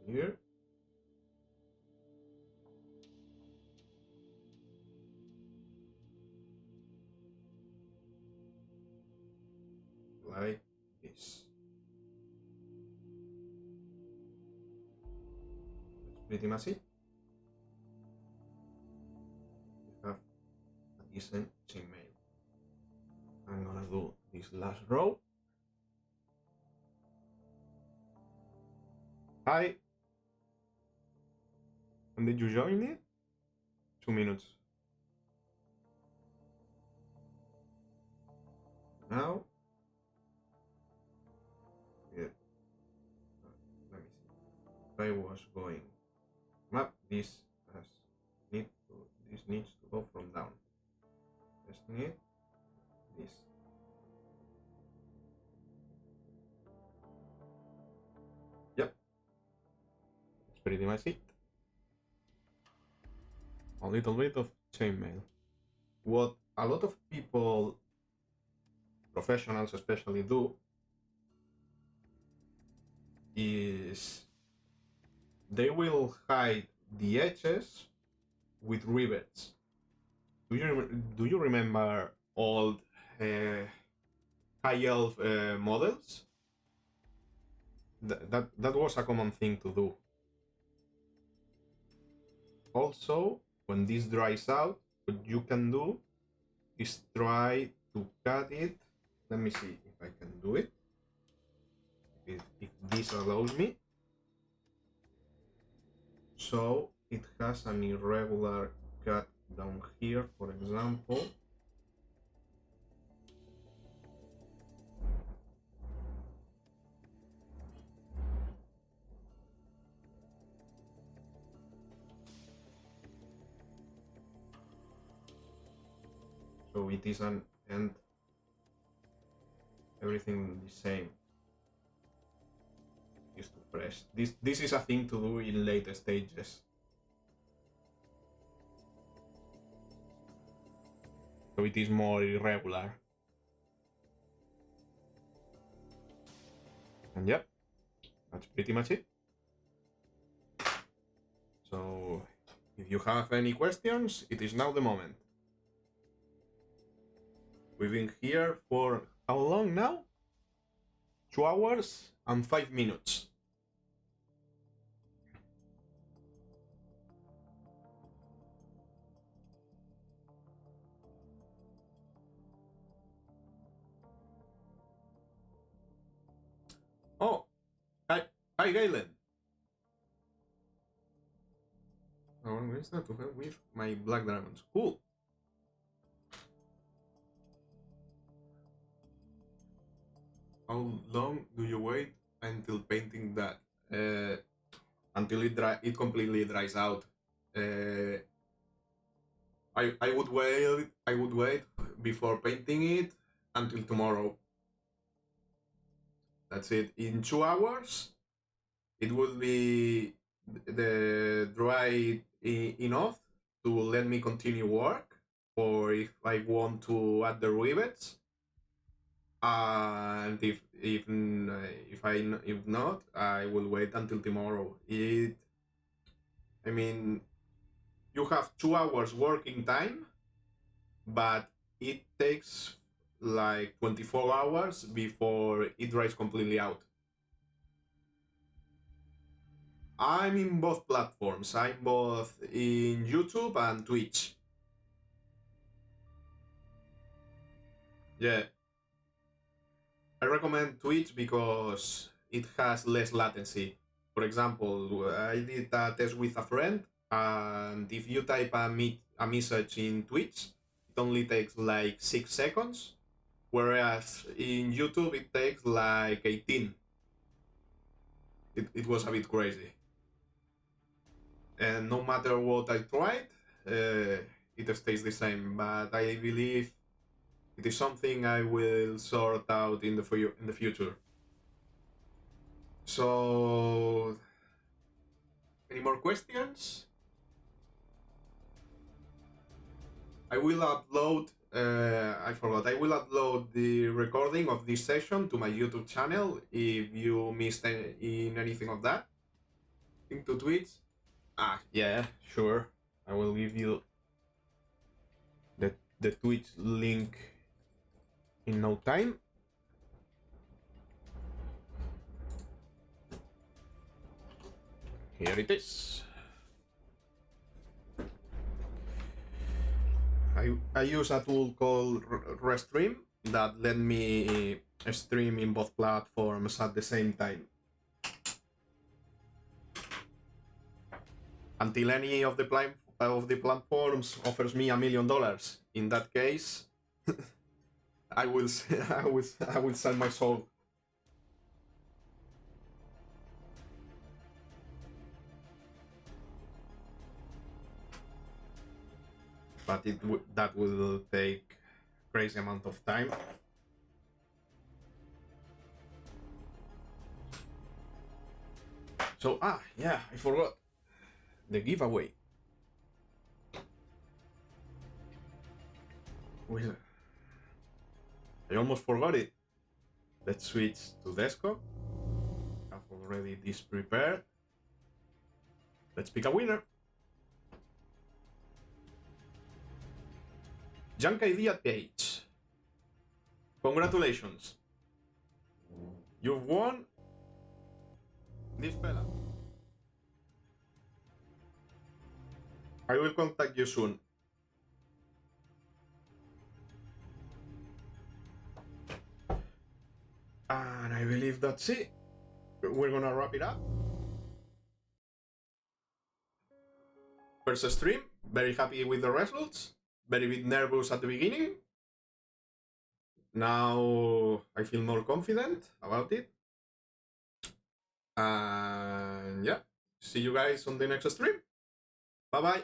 [SPEAKER 1] Here. Like this. That's pretty much it. We have a decent chainmail. I'm gonna do this last row. Hi. When did you join it? 2 minutes. Now, yeah. Let me see. If I was going map, this needs to go from down. Testing it. This. Yep. That's pretty much it. A little bit of chainmail. What a lot of people, professionals especially, do is they will hide the edges with rivets. Do you remember old high elf models? That was a common thing to do. Also, when this dries out, what you can do is try to cut it. Let me see if I can do it. If this allows me. So it has an irregular cut down here, for example. So it is an end, everything the same. Is to press. This is a thing to do in later stages. So it is more irregular. And yep, that's pretty much it. So if you have any questions, it is now the moment. We've been here for how long now? 2 hours and 5 minutes. Oh, hi Galen. I want Greenstuff to help with my black dragons. Cool. How long do you wait until painting that? Until it completely dries out. I would wait before painting it until tomorrow. That's it. In 2 hours, it will be the dry enough to let me continue work, or if I want to add the rivets. And if not, I will wait until tomorrow. I mean, you have 2 hours working time, but it takes like 24 hours before it dries completely out. I'm in both platforms. I'm both in YouTube and Twitch. Yeah. I recommend Twitch because it has less latency. For example, I did a test with a friend, and if you type a message in Twitch, it only takes like 6 seconds, whereas in YouTube it takes like 18. It was a bit crazy. And no matter what I tried, it stays the same. But I believe it is something I will sort out in the future. So, any more questions? I will upload. I forgot. I will upload the recording of this session to my YouTube channel if you missed in anything of that. Into Twitch. Yeah, sure. I will give you the Twitch link in no time. Here it is. I use a tool called Restream that let me stream in both platforms at the same time. Until any of the platforms offers me $1 million. In that case, I will sell my soul. But that will take crazy amount of time. So yeah, I forgot the giveaway. I almost forgot it. Let's switch to desktop. I've already this prepared. Let's pick a winner. Junk Idea Page. Congratulations. You've won this fella. I will contact you soon. And I believe that's it. We're gonna wrap it up. First stream, very happy with the results. Very bit nervous at the beginning. Now I feel more confident about it. And yeah, see you guys on the next stream. Bye bye.